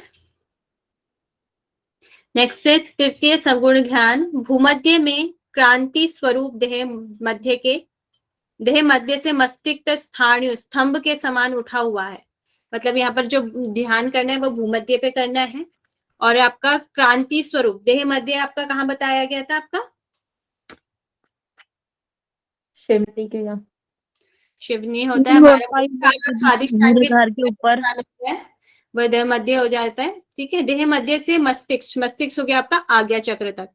नेक्स्ट है तृतीय सगुण ध्यान। भूमध्य में क्रांति स्वरूप देह मध्य से मस्तिष्क स्थान स्तंभ के समान उठा हुआ है, मतलब यहाँ पर जो ध्यान करना है वो भूमध्य पे करना है। और आपका क्रांति स्वरूप देह मध्य आपका कहाँ बताया गया था, आपका शिवनी के यहाँ शिवनी होता है हमारा, स्वादिष्टान के ऊपर वह देह मध्य हो जाता है। ठीक है, देह मध्य से मस्तिष्क, मस्तिष्क हो गया आपका आज्ञा चक्र तक।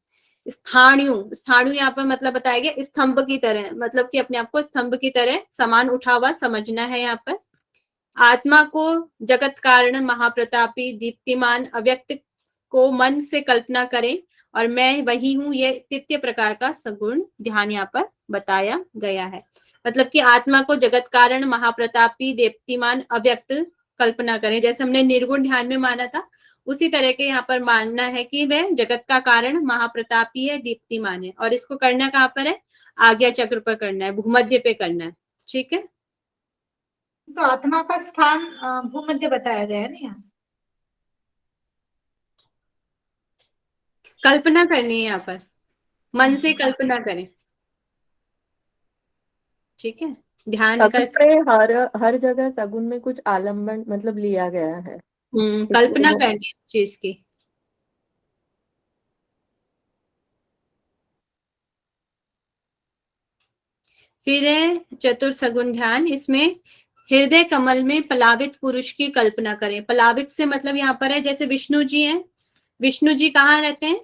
स्थाणु यहाँ पर मतलब बताया गया स्तंभ की तरह, मतलब कि अपने आप को स्तंभ की तरह समान उठा हुआ समझना है। यहाँ पर आत्मा को जगत कारण महाप्रतापी दीप्तिमान अव्यक्त को मन से कल्पना करें और मैं वही हूँ, यह तृतीय प्रकार का सगुण ध्यान यहाँ पर बताया गया है। मतलब कि आत्मा को जगत कारण महाप्रतापी दीप्तिमान अव्यक्त कल्पना करें, जैसे हमने निर्गुण ध्यान में माना था उसी तरह के यहाँ पर मानना है कि वह जगत का कारण महाप्रतापी है, दीप्तिमान है। और इसको करना कहाँ पर है, आज्ञा चक्र पर करना है, भूमध्य पे करना है। ठीक है, तो आत्मा का स्थान भूमध्य बताया गया है ना यहाँ। कल्पना करनी है यहाँ पर, मन से कल्पना करें। ठीक है, ध्यान का हर जगह सगुन में कुछ आलम्बन मतलब लिया गया है। कल्पना करनी है चीज की। फिर है चतुर्सगुण ध्यान। इसमें हृदय कमल में पलावित पुरुष की कल्पना करें। पलावित से मतलब यहाँ पर है जैसे विष्णु जी हैं, विष्णु जी कहाँ रहते हैं,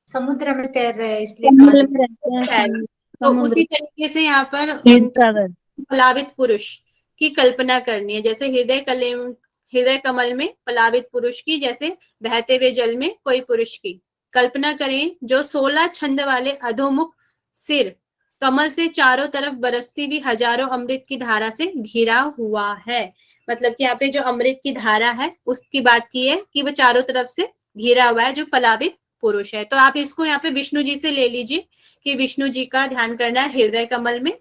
समुद्र में तैर रहे हैं इसलिए तो समुद्र। उसी तरीके से यहाँ पर सागर। पलावित पुरुष की कल्पना करनी है, जैसे हृदय कमल में पलावित पुरुष की, जैसे बहते हुए जल में कोई पुरुष की कल्पना करें जो 16 छंद वाले अधोमुख सिर कमल से चारों तरफ बरसती हुई हजारों अमृत की धारा से घिरा हुआ है। मतलब कि यहाँ पे जो अमृत की धारा है उसकी बात की है कि वो चारों तरफ से घिरा हुआ है, जो पलावित पुरुष है। तो आप इसको यहाँ पे विष्णु जी से ले लीजिए कि विष्णु जी का ध्यान करना है हृदय कमल में,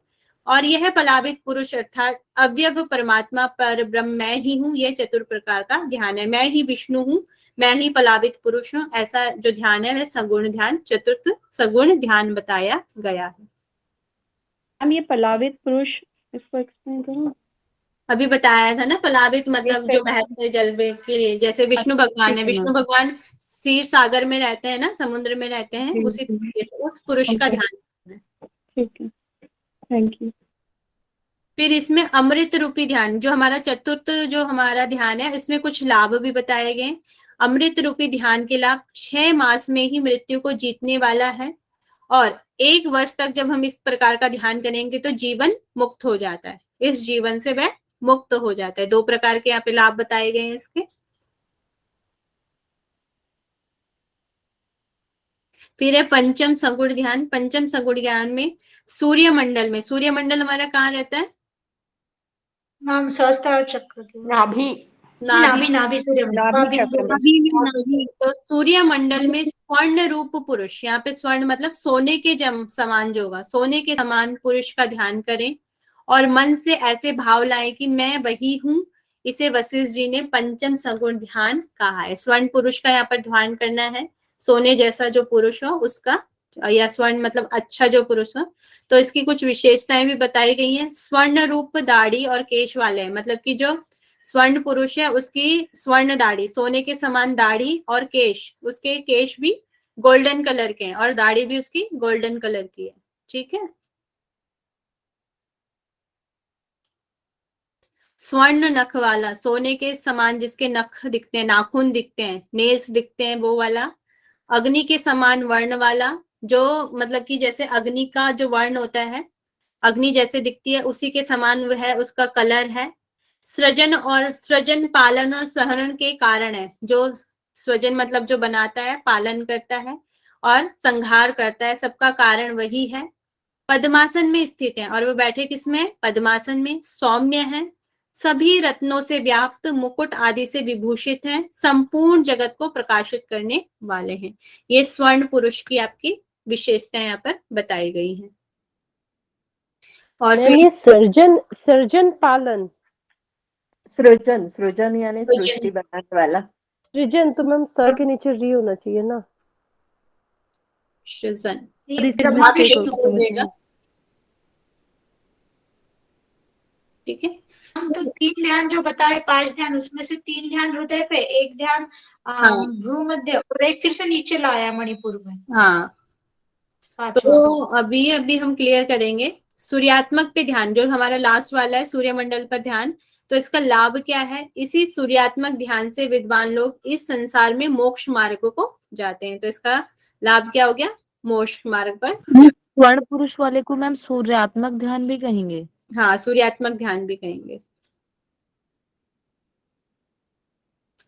और यह पलावित पुरुष अर्थात अव्यव परमात्मा पर ब्रह्म मैं ही हूँ, यह चतुर प्रकार का ध्यान है। मैं ही विष्णु हूँ, मैं ही पलावित पुरुष हूँ, ऐसा जो ध्यान है वह सगुण ध्यान, चतुर्थ सगुण ध्यान बताया गया है। हम ये पलावित पुरुष इसको एक्सप्लेन करो। अभी बताया था ना, पलावित मतलब जो बहते जल में के लिए, जैसे विष्णु भगवान है, विष्णु भगवान क्षीर सागर में रहते हैं ना, समुद्र में रहते हैं, उसी तरीके से उस पुरुष का ध्यान है। ठीक है, थैंक यू। फिर इसमें अमृत रूपी ध्यान, जो हमारा चतुर्थ जो हमारा ध्यान है, इसमें कुछ लाभ भी बताए गए। अमृत रूपी ध्यान के लाभ 6 मास में ही मृत्यु को जीतने वाला है, और 1 वर्ष तक जब हम इस प्रकार का ध्यान करेंगे तो जीवन मुक्त हो जाता है, इस जीवन से वह मुक्त हो जाता है। 2 प्रकार के यहाँ पे लाभ बताए गए हैं इसके। फिर है पंचम सगुण ध्यान। पंचम सगुण ध्यान में सूर्यमंडल में, सूर्यमंडल हमारा कहाँ रहता है? मैम सहस्त्रार चक्र के नाभि नाभि सूर्यमंडल। तो सूर्यमंडल में स्वर्ण रूप पुरुष, यहाँ पे स्वर्ण मतलब सोने के समान जो होगा, सोने के समान पुरुष का ध्यान करें और मन से ऐसे भाव लाए कि मैं वही हूँ। इसे वशिष्ठ जी ने पंचम सगुण ध्यान कहा है। स्वर्ण पुरुष का यहाँ पर ध्यान करना है, सोने जैसा जो पुरुष हो उसका, या स्वर्ण मतलब अच्छा जो पुरुष हो। तो इसकी कुछ विशेषताएं भी बताई गई हैं। स्वर्ण रूप दाढ़ी और केश वाले हैं, मतलब कि जो स्वर्ण पुरुष है उसकी स्वर्ण दाढ़ी, सोने के समान दाढ़ी, और केश, उसके केश भी गोल्डन कलर के हैं और दाढ़ी भी उसकी गोल्डन कलर की है। ठीक है। स्वर्ण नख वाला, सोने के समान जिसके नख दिखते हैं, नाखून दिखते हैं, नेल्स दिखते हैं, वो वाला। अग्नि के समान वर्ण वाला, जो मतलब कि जैसे अग्नि का जो वर्ण होता है, अग्नि जैसे दिखती है उसी के समान वह है, उसका कलर है। सृजन पालन और सहरण के कारण है, जो सृजन मतलब जो बनाता है, पालन करता है और संहार करता है, सबका कारण वही है। पद्मासन में स्थित है, और वो बैठे किसमें? पद्मासन में। सौम्य है, सभी रत्नों से व्याप्त, मुकुट आदि से विभूषित हैं, संपूर्ण जगत को प्रकाशित करने वाले हैं। ये स्वर्ण पुरुष की आपकी विशेषताएं यहाँ पर बताई गई हैं। और फिर ये सर्जन पालन, सृजन यानी सृष्टि बनाने वाला। सृजन तो मैम स के नीचे री होना चाहिए ना। सृजन ठीक है। हम तो 3 ध्यान जो बताए, 5 ध्यान, उसमें से 3 ध्यान हृदय पे, 1 ध्यान भ्रू मध्य, और 1 फिर से नीचे लाया मणिपुर में। हाँ, तो अभी हम क्लियर करेंगे सूर्यात्मक पे ध्यान, जो हमारा लास्ट वाला है, सूर्यमंडल पर ध्यान। तो इसका लाभ क्या है? इसी सूर्यात्मक ध्यान से विद्वान लोग इस संसार में मोक्ष मार्ग को जाते हैं। तो इसका लाभ क्या हो गया? मोक्ष मार्ग पर। स्वर्ण पुरुष वाले को मैम सूर्यात्मक ध्यान भी कहेंगे? हाँ, सूर्यात्मक ध्यान भी कहेंगे।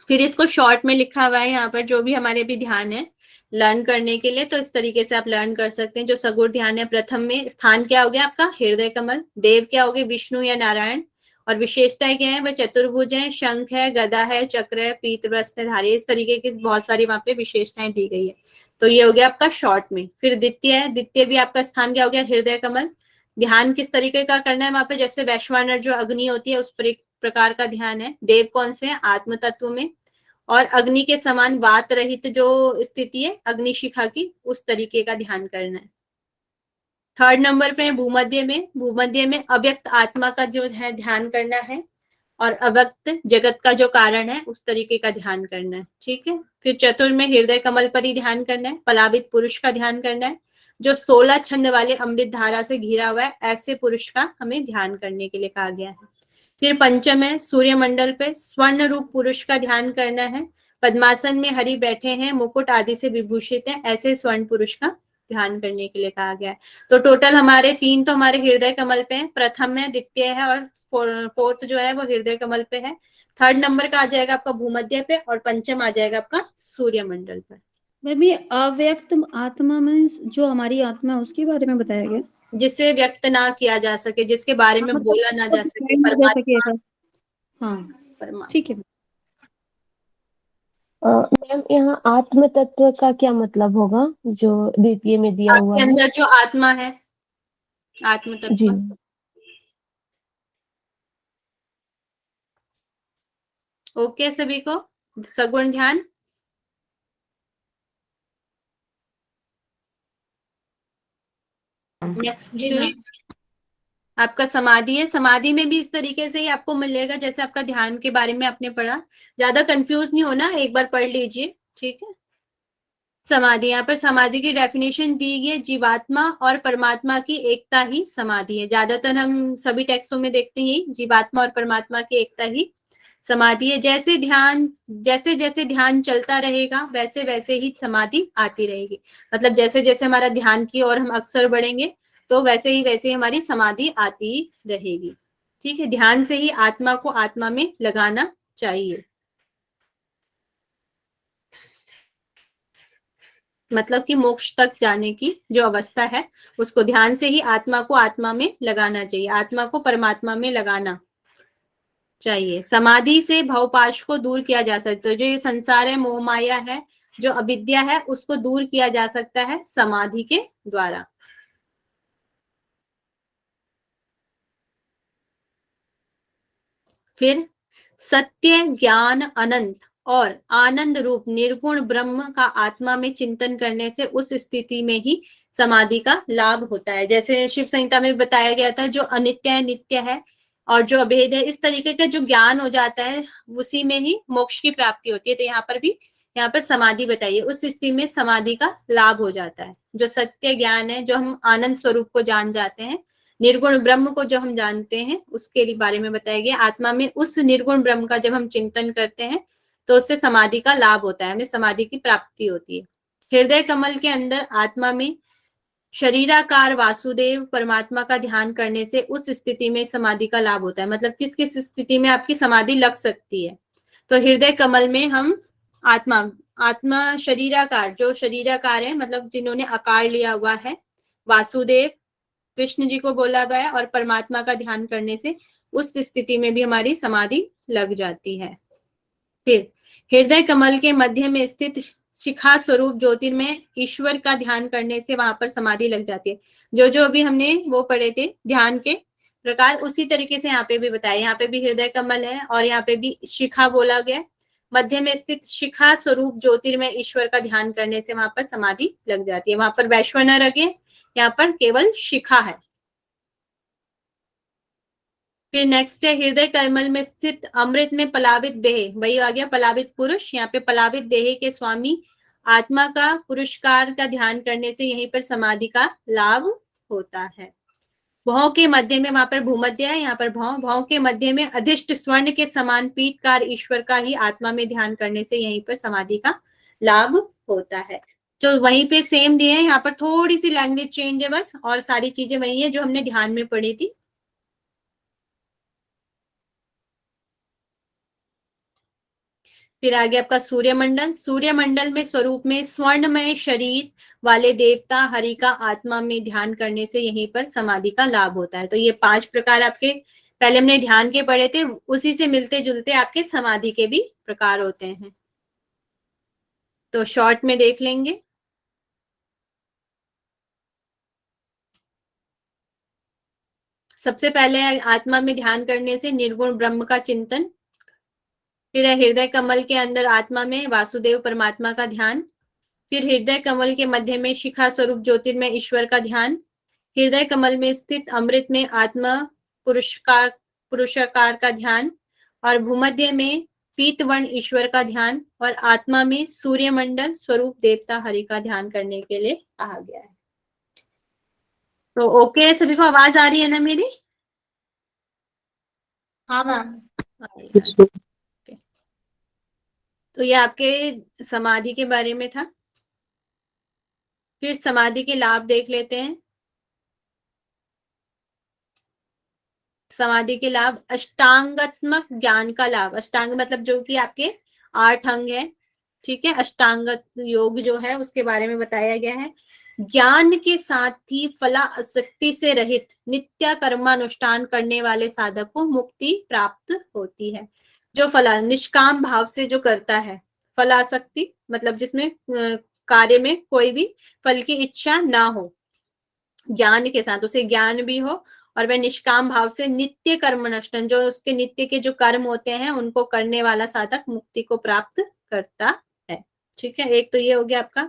फिर इसको शॉर्ट में लिखा हुआ है यहाँ पर, जो भी हमारे भी ध्यान है लर्न करने के लिए, तो इस तरीके से आप लर्न कर सकते हैं। जो सगुण ध्यान है, प्रथम में स्थान क्या हो गया आपका? हृदय कमल। देव क्या हो गए? विष्णु या नारायण। और विशेषताएं क्या है? वह चतुर्भुज है, शंख है, गदा है, चक्र है, पीत वस्त्र धारी, इस तरीके की बहुत सारी वहां पे विशेषताएं दी गई है। तो ये हो गया आपका शॉर्ट में। फिर द्वितीय है, द्वितीय भी आपका स्थान क्या हो गया? हृदय कमल। ध्यान किस तरीके का करना है वहां पे? जैसे वैश्वानर जो अग्नि होती है उस प्रकार का ध्यान है। देव कौन से है? आत्म तत्व में। और अग्नि के समान वात रहित जो स्थिति है अग्निशिखा की, उस तरीके का ध्यान करना है। 3rd नंबर पे भूमध्य में। भूमध्य में अव्यक्त आत्मा का जो है ध्यान करना है, और अव्यक्त जगत का जो कारण है उस तरीके का ध्यान करना है। ठीक है। फिर चतुर्थ में हृदय कमल पर ही ध्यान करना है, पलावित पुरुष का ध्यान करना है, जो 16 छंद वाले अमृत धारा से घिरा हुआ है, ऐसे पुरुष का हमें ध्यान करने के लिए कहा गया है। फिर पंचम है, सूर्यमंडल पे स्वर्ण रूप पुरुष का ध्यान करना है, पद्मासन में हरि बैठे हैं, मुकुट आदि से विभूषित हैं, ऐसे स्वर्ण पुरुष का ध्यान करने के लिए कहा गया है। तो टोटल हमारे 3 तो हमारे हृदय कमल पे है, प्रथम है, द्वितीय है और फोर्थ जो है वो हृदय कमल पे है। थर्ड नंबर का आ जाएगा आपका भूमध्य पे और पंचम आ जाएगा आपका सूर्यमंडल पर। मैम ये अव्यक्त आत्मा में जो हमारी आत्मा है उसके बारे में बताया गया, जिसे व्यक्त ना किया जा सके, जिसके बारे में बोला ना जा सके, परमात्मा। हाँ ठीक है। मैम यहाँ आत्म तत्व का क्या मतलब होगा जो द्वितीय में दिया हुआ आपके है? अंदर जो आत्मा है, आत्म जी। तत्व। ओके सभी को, सगुण ध्यान। नेक्स्ट आपका समाधि है। समाधि में भी इस तरीके से ही आपको मिलेगा जैसे आपका ध्यान के बारे में आपने पढ़ा। ज्यादा कंफ्यूज नहीं होना, एक बार पढ़ लीजिए, ठीक है। समाधि, यहाँ पर समाधि की डेफिनेशन दी गई है, जीवात्मा और परमात्मा की एकता ही समाधि है। ज्यादातर हम सभी टेक्स्टों में देखते हैं जीवात्मा और परमात्मा की एकता ही समाधि है। जैसे जैसे ध्यान चलता रहेगा वैसे वैसे ही समाधि आती रहेगी। मतलब जैसे जैसे हमारा ध्यान की ओर हम अक्सर बढ़ेंगे तो वैसे ही हमारी समाधि आती रहेगी, ठीक है। ध्यान से ही आत्मा को आत्मा में लगाना चाहिए। मतलब कि मोक्ष तक जाने की जो अवस्था है उसको ध्यान से ही आत्मा को आत्मा में लगाना चाहिए, आत्मा को परमात्मा में लगाना चाहिए। समाधि से भवपाश को दूर किया जा सकता है। जो ये संसार है, मोह माया है, जो अविद्या है, उसको दूर किया जा सकता है समाधि के द्वारा। फिर सत्य, ज्ञान, अनंत और आनंद रूप निर्गुण ब्रह्म का आत्मा में चिंतन करने से उस स्थिति में ही समाधि का लाभ होता है। जैसे शिव संहिता में बताया गया था, जो अनित्य है, नित्य है और जो अभेद है, इस तरीके का जो ज्ञान हो जाता है उसी में ही मोक्ष की प्राप्ति होती है। तो यहाँ पर समाधि बताइए, उस स्थिति में समाधि का लाभ हो जाता है। जो सत्य ज्ञान है, जो हम आनंद स्वरूप को जान जाते हैं, निर्गुण ब्रह्म को जो हम जानते हैं, उसके बारे में बताया गया। आत्मा में उस निर्गुण ब्रह्म का जब हम चिंतन करते हैं तो उससे समाधि का लाभ होता है, हमें समाधि की प्राप्ति होती है। हृदय कमल के अंदर आत्मा में शरीराकार वासुदेव परमात्मा का ध्यान करने से उस स्थिति में समाधि का लाभ होता है। मतलब किस किस स्थिति में आपकी समाधि लग सकती है। तो हृदय कमल में हम आत्मा शरीराकार, जो शरीराकार है मतलब जिन्होंने आकार लिया हुआ है, वासुदेव कृष्ण जी को बोला गया है, और परमात्मा का ध्यान करने से उस स्थिति में भी हमारी समाधि लग जाती है। फिर हृदय कमल के मध्य में स्थित शिखा स्वरूप ज्योतिर्मय ईश्वर का ध्यान करने से वहां पर समाधि लग जाती है। जो जो अभी हमने वो पढ़े थे ध्यान के प्रकार, उसी तरीके से यहाँ पे भी बताया। यहाँ पे भी हृदय कमल है और यहाँ पे भी शिखा बोला गया। मध्य में स्थित शिखा स्वरूप ज्योतिर्मय ईश्वर का ध्यान करने से वहां पर समाधि लग जाती है। वहां पर वैश्वानर है, यहाँ पर केवल शिखा है। फिर नेक्स्ट है हृदय कमल में स्थित अमृत में पलावित देह, वही आ गया पलावित पुरुष। यहाँ पे पलावित देह के स्वामी आत्मा का पुरस्कार का ध्यान करने से यहीं पर समाधि का लाभ होता है। भौं के मध्य में, वहां पर भूमध्य है, यहाँ पर भौं के मध्य में अधिष्ठ स्वर्ण के समान पीतकार ईश्वर का ही आत्मा में ध्यान करने से यहीं पर समाधि का लाभ होता है। जो वहीं पे सेम दिए हैं, यहाँ पर थोड़ी सी लैंग्वेज चेंज है बस, और सारी चीजें वही है जो हमने ध्यान में पढ़ी थी। फिर आगे आपका सूर्यमंडल। सूर्यमंडल में स्वरूप में स्वर्णमय शरीर वाले देवता हरि का आत्मा में ध्यान करने से यहीं पर समाधि का लाभ होता है। तो ये 5 प्रकार आपके पहले हमने ध्यान के पढ़े थे, उसी से मिलते जुलते आपके समाधि के भी प्रकार होते हैं। तो शॉर्ट में देख लेंगे। सबसे पहले आत्मा में ध्यान करने से निर्गुण ब्रह्म का चिंतन। फिर है हृदय कमल के अंदर आत्मा में वासुदेव परमात्मा का ध्यान। फिर हृदय कमल के मध्य में शिखा स्वरूप ज्योतिर्मय ईश्वर का ध्यान। हृदय कमल में स्थित अमृत में आत्मा पुरुषाकार का ध्यान, और भूमध्य में पीतवर्ण ईश्वर का ध्यान, और आत्मा में सूर्यमंडल स्वरूप देवता हरि का ध्यान करने के लिए कहा गया है। तो ओके, सभी को आवाज आ रही है ना मेरी? हाँ मैम। तो ये आपके समाधि के बारे में था। फिर समाधि के लाभ देख लेते हैं। समाधि के लाभ, अष्टांगात्मक ज्ञान का लाभ। अष्टांग मतलब जो कि आपके 8 अंग है, ठीक है। अष्टांगत योग जो है उसके बारे में बताया गया है। ज्ञान के साथ ही फला आसक्ति से रहित नित्य कर्मानुष्ठान करने वाले साधक को मुक्ति प्राप्त होती है। जो फला निष्काम भाव से जो करता है, फलासक्ति मतलब जिसमें कार्य में कोई भी फल की इच्छा ना हो, ज्ञान के साथ, उसे ज्ञान भी हो और वह निष्काम भाव से नित्य कर्मानुष्ठान, जो उसके नित्य के जो कर्म होते हैं उनको करने वाला साधक मुक्ति को प्राप्त करता है, ठीक है। एक तो ये हो गया आपका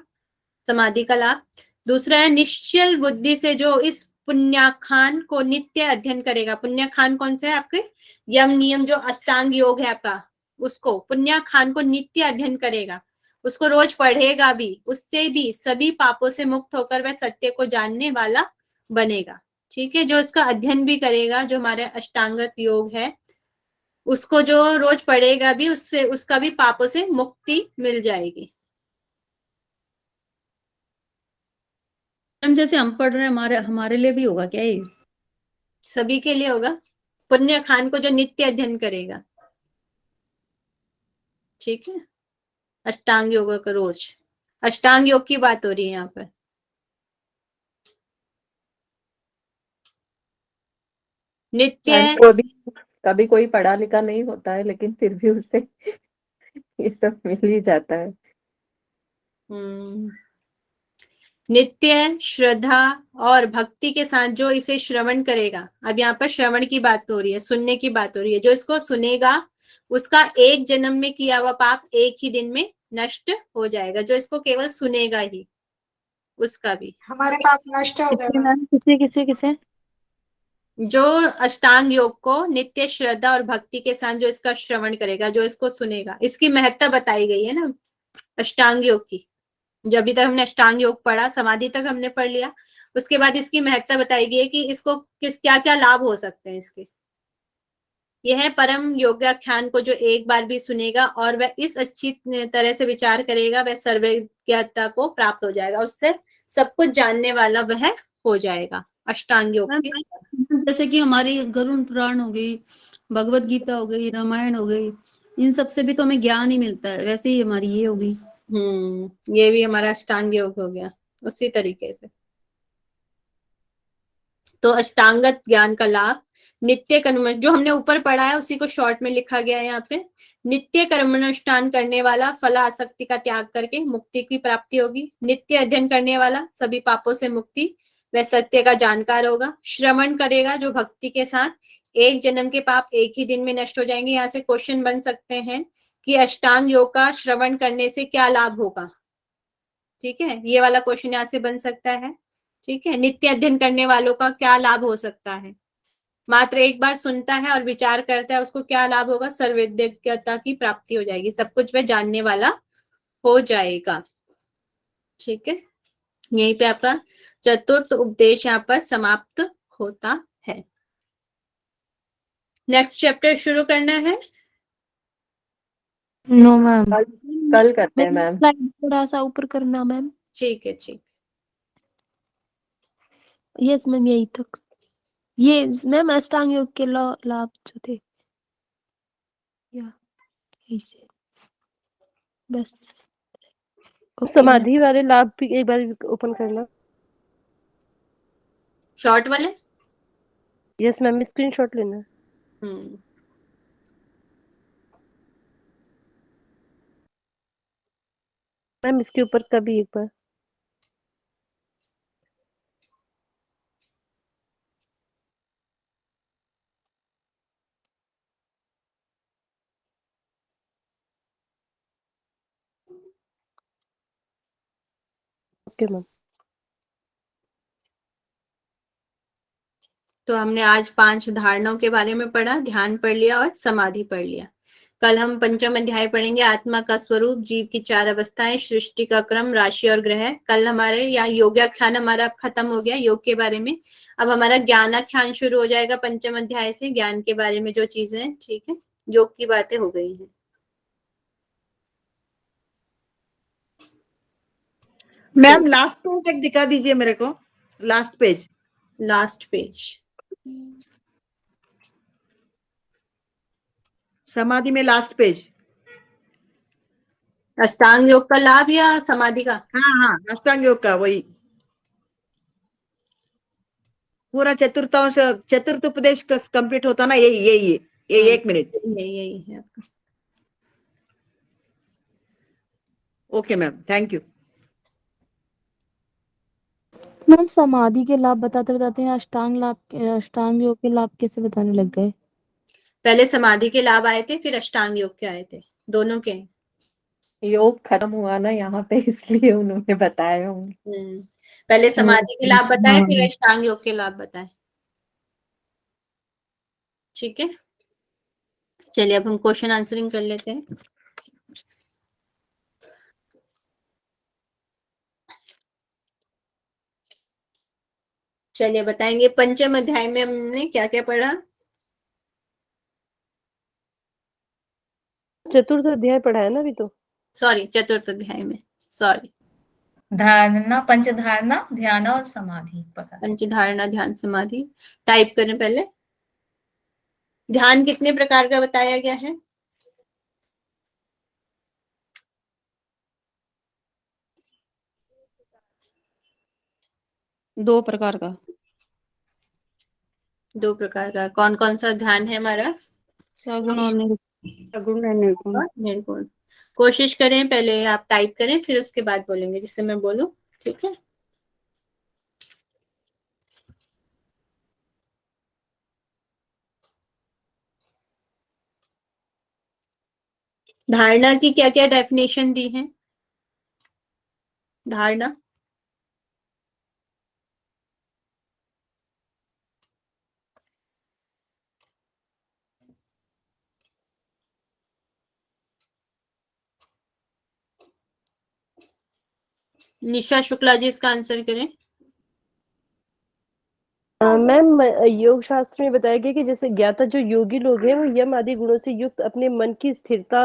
समाधि का लाभ। दूसरा है निश्चल बुद्धि से जो इस पुण्याखान को नित्य अध्ययन करेगा। पुण्याखान कौन सा है आपके, यम नियम जो अष्टांग योग है आपका, उसको पुण्याखान को नित्य अध्ययन करेगा, उसको रोज पढ़ेगा भी, उससे भी सभी पापों से मुक्त होकर वह सत्य को जानने वाला बनेगा, ठीक है। जो इसका अध्ययन भी करेगा, जो हमारे अष्टांगत योग है, उसको जो रोज पढ़ेगा भी, उससे उसका भी पापों से मुक्ति मिल जाएगी। हम जैसे हम पढ़ रहे हैं, हमारे लिए भी होगा क्या ये? सभी के लिए होगा। पुण्य खान को जो नित्य अध्ययन करेगा, ठीक है। अष्टांग योग का रोज, अष्टांग योग की बात हो रही है यहाँ पर। नित्य कभी कोई पढ़ा लिखा नहीं होता है, लेकिन फिर भी उससे ये सब मिल ही जाता है। नित्य श्रद्धा और भक्ति के साथ जो इसे श्रवण करेगा, अब यहाँ पर श्रवण की बात हो रही है, सुनने की बात हो रही है, जो इसको सुनेगा उसका एक जन्म में किया हुआ पाप एक ही दिन में नष्ट हो जाएगा। जो इसको केवल सुनेगा ही, उसका भी। हमारे पाप नष्ट हो गए मैम। किसे जो अष्टांग योग को नित्य श्रद्धा और भक्ति के साथ जो इसका श्रवण करेगा, जो इसको सुनेगा, इसकी महत्ता बताई गई है ना अष्टांग योग की। जो अभी तक हमने अष्टांग योग पढ़ा, समाधि तक हमने पढ़ लिया, उसके बाद इसकी महत्ता बताई गई है कि इसको क्या क्या लाभ हो सकते हैं इसके। यह परम योगाख्यान को जो एक बार भी सुनेगा और वह इस अच्छी तरह से विचार करेगा, वह सर्वज्ञता को प्राप्त हो जाएगा, उससे सब कुछ जानने वाला वह हो जाएगा अष्टांग योग के। जैसे कि हमारी गरुड़ पुराण हो गई, भगवत गीता हो गई, रामायण हो गई, इन सब से भी तो हमें ज्ञान ही मिलता है, वैसे ही हमारी ये होगी। ये भी हमारा अष्टांग योग हो गया उसी तरीके से। तो अष्टांगत ज्ञान का लाभ, नित्य कर्म जो हमने ऊपर पढ़ा है उसी को शॉर्ट में लिखा गया है यहाँ पे। नित्य कर्मानुष्ठान करने वाला फला आसक्ति का त्याग करके मुक्ति की प्राप्ति होगी। नित्य अध्ययन करने वाला सभी पापों से मुक्ति, वह सत्य का जानकार होगा। श्रवण करेगा जो भक्ति के साथ, एक जन्म के पाप एक ही दिन में नष्ट हो जाएंगे। यहाँ से क्वेश्चन बन सकते हैं कि अष्टांग योग का श्रवण करने से क्या लाभ होगा, ठीक है। ये वाला क्वेश्चन यहाँ से बन सकता है, ठीक है। नित्य अध्ययन करने वालों का क्या लाभ हो सकता है, मात्र एक बार सुनता है और विचार करता है, उसको क्या लाभ होगा, सर्वज्ञता की प्राप्ति हो जाएगी, सब कुछ वह जानने वाला हो जाएगा, ठीक है। यहीं पे आपका चतुर्थ उपदेश यहाँ पर समाप्त होता है। नेक्स्ट चैप्टर शुरू करना है। नो मैम, कल करते हैं मैम। थोड़ा सा ऊपर करना मैम। ठीक है, ठीक। यस मैम, यही तक। ये मैम अष्टांग योग के लाभ जो थे, या यही से बस। समाधि वाले लाभ भी एक बार ओपन करना। शॉर्ट वाले, यस मैम, स्क्रीनशॉट लेना। मैम इसके ऊपर का भी एक बार। Okay ma'am. तो हमने आज 5 धारणाओं के बारे में पढ़ा, ध्यान पढ़ लिया और समाधि पढ़ लिया। कल हम पंचम अध्याय पढ़ेंगे, आत्मा का स्वरूप, जीव की 4 अवस्थाएं, सृष्टि का क्रम, राशि और ग्रह। कल हमारे यहाँ योगाख्यान हमारा खत्म हो गया योग के बारे में। अब हमारा ज्ञानाख्यान शुरू हो जाएगा पंचम अध्याय से, ज्ञान के बारे में जो चीजें हैं, ठीक है। योग की बातें हो गई हैं। मैम लास्ट पेज एक दिखा दीजिए मेरे को, लास्ट पेज। लास्ट पेज समाधि में लास्ट पेज। अष्टांग योग का लाभ या समाधि का? हाँ हाँ, अष्टांग योग का वही पूरा चतुर्थ उपदेश कंप्लीट होता ना, यही ये 1 मिनट। यही है आपका। Okay ma'am, thank you. Ma'am समाधि के लाभ बताते बताते हैं अष्टांग योग के लाभ कैसे बताने लग गए? पहले समाधि के लाभ आए थे, फिर अष्टांग योग के आए थे, दोनों के। योग खत्म हुआ ना यहाँ पे, इसलिए उन्होंने बताए होंगे। पहले समाधि के लाभ बताए, फिर हाँ। अष्टांग योग के लाभ बताए। ठीक है, चलिए अब हम क्वेश्चन आंसरिंग कर लेते हैं। चलिए बताएंगे, पंचम अध्याय में हमने क्या क्या पढ़ा? चतुर्थ अध्याय पढ़ा है ना अभी तो। सॉरी, चतुर्थ अध्याय में, सॉरी। धारणा, पंचधारणा, ध्यान और समाधि पढ़ा। पंचधारणा, ध्यान, समाधि। टाइप करें पहले। ध्यान कितने प्रकार का बताया गया है? दो प्रकार का। 2 प्रकार का। कौन कौन सा ध्यान है हमारा? सगुण और सगुण और निर्गुण। और निर्गुण। कोशिश करें पहले आप टाइप करें, फिर उसके बाद बोलेंगे, जिससे मैं बोलूं। ठीक है, धारणा की क्या क्या डेफिनेशन दी है? धारणा, निशा शुक्ला जी इसका आंसर करें। मैम योग शास्त्र में बताया गया कि जैसे ज्ञाता जो योगी लोग हैं वो यम आदि गुणों से युक्त अपने मन की स्थिरता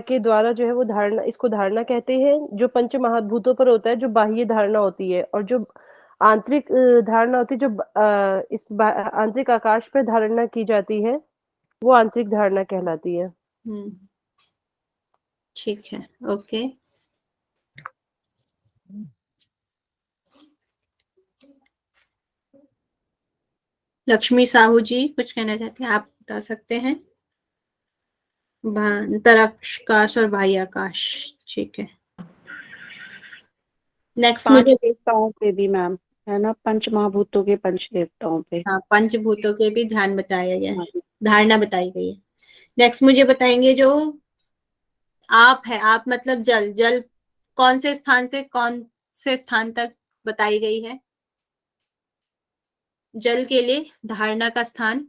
के द्वारा जो है वो धारणा, इसको धारणा कहते हैं। जो पंच महाभूतों पर होता है जो बाह्य धारणा होती है, और जो आंतरिक धारणा होती है जो आंतरिक आकाश पर धारणा की जाती है, वो आंतरिक धारणा कहलाती है। ठीक है, ओके। लक्ष्मी साहू जी कुछ कहना चाहते हैं, आप बता सकते हैं। अंतराकाश और बाह्य आकाश, ठीक है। नेक्स्ट पांच मुझे, देवताओं पे भी मैम है ना, पंच महाभूतों के पंच देवताओं पे। हाँ, पंचभूतों के भी ध्यान बताया गया है, हाँ। धारणा बताई गई है। नेक्स्ट मुझे बताएंगे, जो आप है, आप मतलब जल, जल कौन से स्थान से कौन से स्थान तक बताई गई है? जल के लिए धारणा का स्थान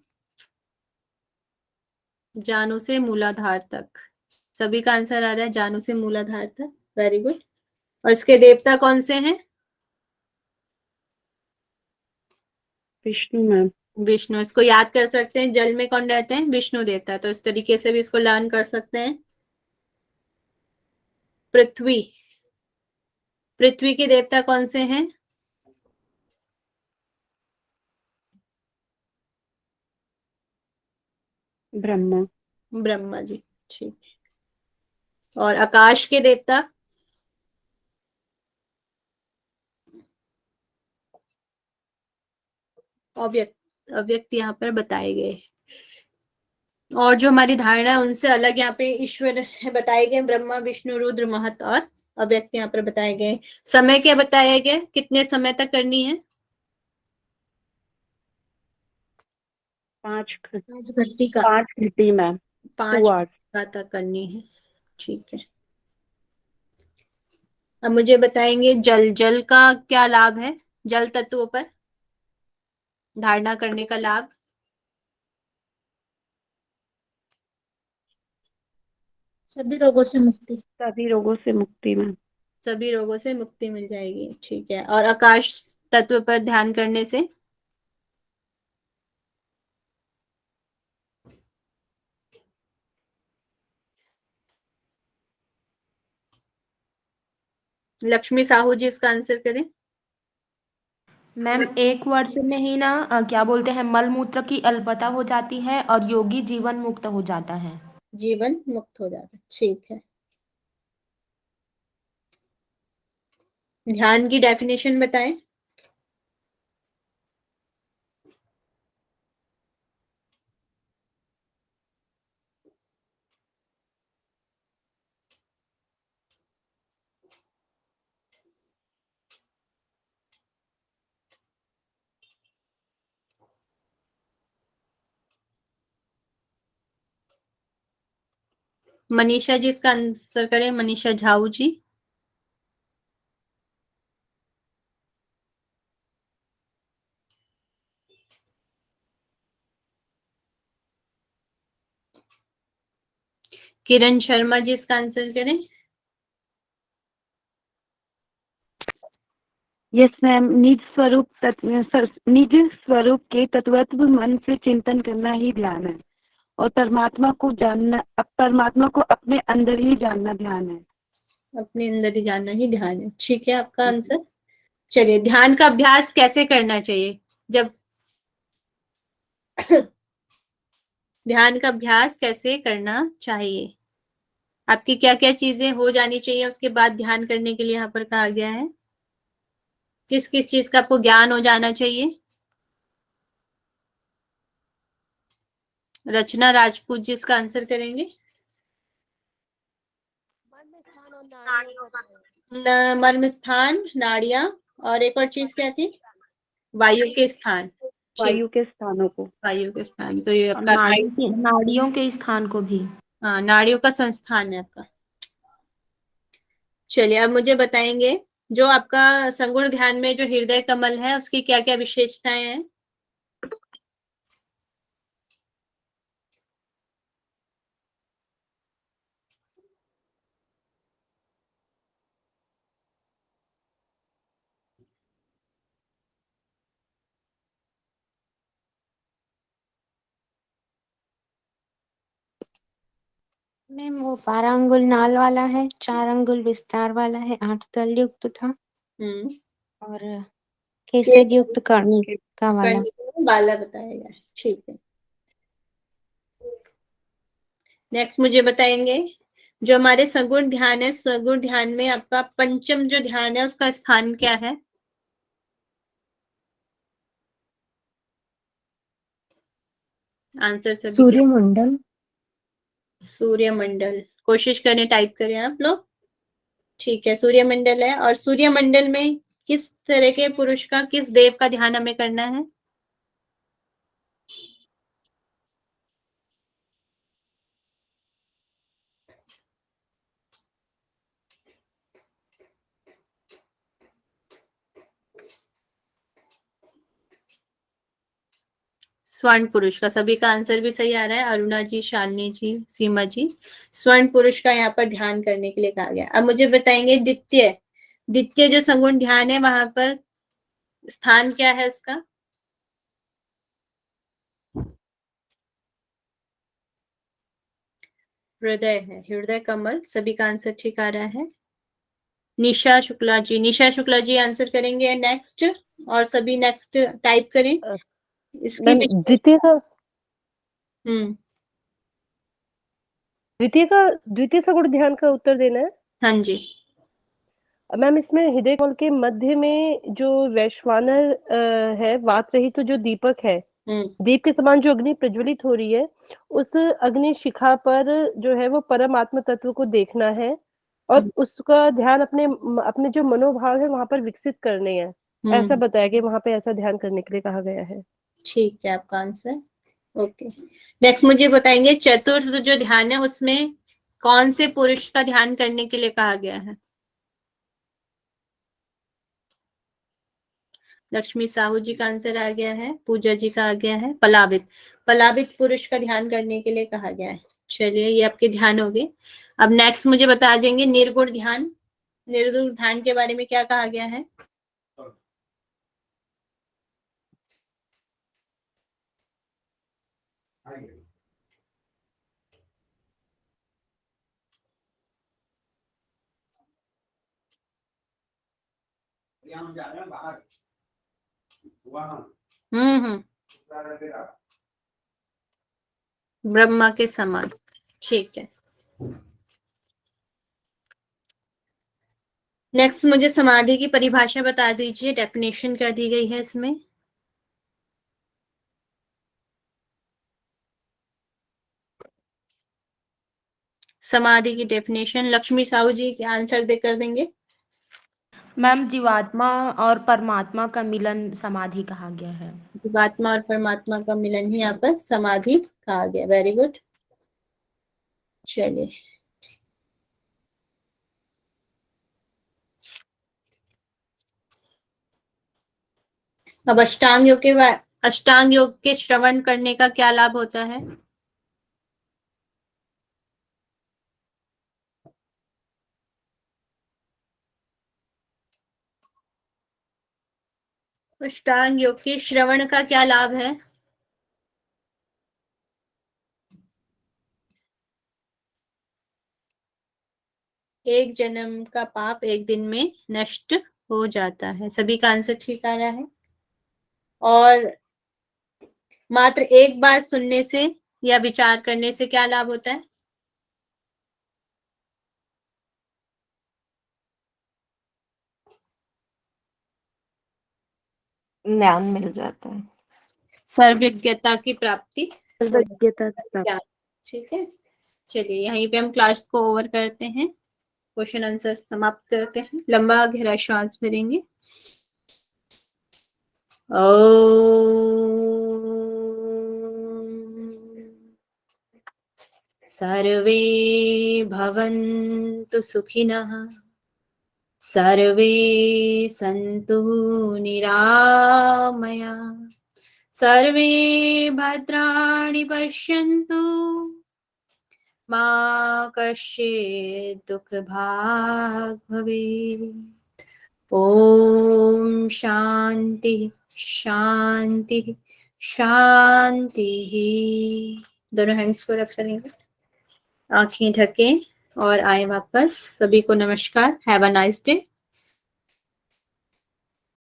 जानु से मूलाधार तक। सभी का आंसर आ रहा है, जानु से मूलाधार तक, वेरी गुड। और इसके देवता कौन से हैं? विष्णु मैम। विष्णु। इसको याद कर सकते हैं, जल में कौन रहते हैं? विष्णु देवता। तो इस तरीके से भी इसको लर्न कर सकते हैं। पृथ्वी, पृथ्वी के देवता कौन से हैं? ब्रह्मा। ब्रह्मा जी, ठीक है। और आकाश के देवता? अव्यक्त, अव्यक्त यहाँ पर बताए गए। और जो हमारी धारणा है उनसे अलग यहाँ पे ईश्वर बताए गए, ब्रह्मा, विष्णु, रुद्र, महत और अव्यक्त यहाँ पर बताए गए। समय क्या बताया गया, कितने समय तक करनी है? 5 घंटी का। 5 घंटी मैम। 5 2 आवर्स। तक करनी है, ठीक है। अब मुझे बताएंगे, जल, जल का क्या लाभ है? जल तत्वों पर धारणा करने का लाभ? सभी रोगों से मुक्ति। सभी रोगों से मुक्ति मैम। सभी रोगों से मुक्ति मिल जाएगी, ठीक है। और आकाश तत्व पर ध्यान करने से? लक्ष्मी साहू जी इसका आंसर करें। मैम एक वर्ष में ही ना क्या बोलते हैं मल मूत्र की अल्पता हो जाती है और योगी जीवन मुक्त हो जाता है। जीवन मुक्त हो जाता है, ठीक है। ध्यान की डेफिनेशन बताएं। मनीषा जी इसका आंसर करें, मनीषा झाऊ जी। किरण शर्मा जी इसका आंसर करें। यस मैम, निज स्वरूप के तत्वत्व मन से चिंतन करना ही ध्यान है और परमात्मा को अपने अंदर ही जानना ध्यान है। अपने अंदर ही जानना ही ध्यान है, ठीक है आपका आंसर। चलिए, ध्यान का अभ्यास कैसे करना चाहिए? जब ध्यान का अभ्यास कैसे करना चाहिए? आपकी क्या क्या चीजें हो जानी चाहिए उसके बाद ध्यान करने के लिए यहाँ पर कहा गया है? किस किस चीज का आपको ज्ञान हो जाना चाहिए? रचना राजपूत जी इसका आंसर करेंगे। मर्म स्थान, नाड़ियां, और एक और चीज क्या थी? वायु के स्थान। वायु के स्थानों को। वायु के स्थान, तो ये और आपका नाड़ियों के स्थान को भी। हाँ, नाड़ियों का संस्थान है आपका। चलिए, अब मुझे बताएंगे जो आपका संगुण ध्यान में जो हृदय कमल है उसकी क्या क्या विशेषताएं हैं? मैम वो 12 अंगुल नाल वाला है, 4 अंगुल विस्तार वाला है, 8 तल युक्त था और केसर युक्त कर्णिका वाला। बाला बताया गया है, ठीक है। नेक्स्ट मुझे बताएंगे जो हमारे सगुण ध्यान है, सगुण ध्यान में आपका पंचम जो ध्यान है उसका स्थान क्या है? आंसर सभी सूर्यमंडल। सूर्यमंडल, कोशिश करें टाइप करें आप लोग। ठीक है, सूर्यमंडल है। और सूर्यमंडल में किस तरह के पुरुष का, किस देव का ध्यान हमें करना है? स्वर्ण पुरुष का। सभी का आंसर भी सही आ रहा है, अरुणा जी, शालिनी जी, सीमा जी। स्वर्ण पुरुष का यहाँ पर ध्यान करने के लिए कहा गया। अब मुझे बताएंगे द्वितीय, द्वितीय जो सगुण ध्यान है वहां पर स्थान क्या है उसका? हृदय है, हृदय कमल। सभी का आंसर ठीक आ रहा है। निशा शुक्ला जी, निशा शुक्ला जी आंसर करेंगे नेक्स्ट, और सभी नेक्स्ट टाइप करें। इसकी मैम हम्म, द्वितीय सगुण ध्यान का उत्तर देना है। हाँ जी। मैम इसमें हृदय कमल के मध्य में जो वैश्वानर है, वात रहित तो जो दीपक है, दीप के समान जो अग्नि प्रज्वलित हो रही है, उस अग्नि शिखा पर जो है वो परमात्म तत्व को देखना है और उसका ध्यान अपने अपने जो मनोभाव है वहां पर विकसित करने हैं। ऐसा बताया गया, वहां पे ऐसा ध्यान करने के लिए कहा गया है। ठीक है आपका आंसर, ओके। नेक्स्ट मुझे बताएंगे चतुर्थ जो ध्यान है उसमें कौन से पुरुष का ध्यान करने के लिए कहा गया है? लक्ष्मी साहू जी का आंसर आ गया है, पूजा जी का आ गया है, पलावित, पलावित पुरुष का ध्यान करने के लिए कहा गया है। चलिए, ये आपके ध्यान हो गए। अब नेक्स्ट मुझे बता देंगे निर्गुण ध्यान, निर्गुण ध्यान के बारे में क्या कहा गया है? ब्रह्मा के समान, ठीक है। नेक्स्ट मुझे समाधि की परिभाषा बता दीजिए, डेफिनेशन कर दी गई है इसमें। समाधि की डेफिनेशन लक्ष्मी साहू जी के आंसर देकर देंगे। मैम जीवात्मा और परमात्मा का मिलन समाधि कहा गया है। जीवात्मा और परमात्मा का मिलन ही यहाँ पर समाधि कहा गया। Very good. चलिए अब अष्टांग योग के श्रवण करने का क्या लाभ होता है? अष्टांग योग के श्रवण का क्या लाभ है? एक जन्म का पाप एक दिन में नष्ट हो जाता है। सभी का आंसर ठीक आ रहा है। और मात्र एक बार सुनने से या विचार करने से क्या लाभ होता है? ज्ञान मिल जाता है। सर्वज्ञता की प्राप्ति। सर्वज्ञता की प्राप्ति। ठीक है, चलिए यहीं पे हम क्लास को ओवर करते हैं, क्वेश्चन आंसर समाप्त करते हैं। लंबा गहरा श्वास भरेंगे। सर्वे भवन्तु सुखिनः, सर्वे सन्तु निरामया, सर्वे भद्राणि पश्यन्तु, मा कश्चित् दुःखभाग् भवेत्। ओम शांति शांति शांति। दोनों हैंड्स को रख करेंगे, आंखें ढकें और आए वापस। सभी को नमस्कार। Have a nice day.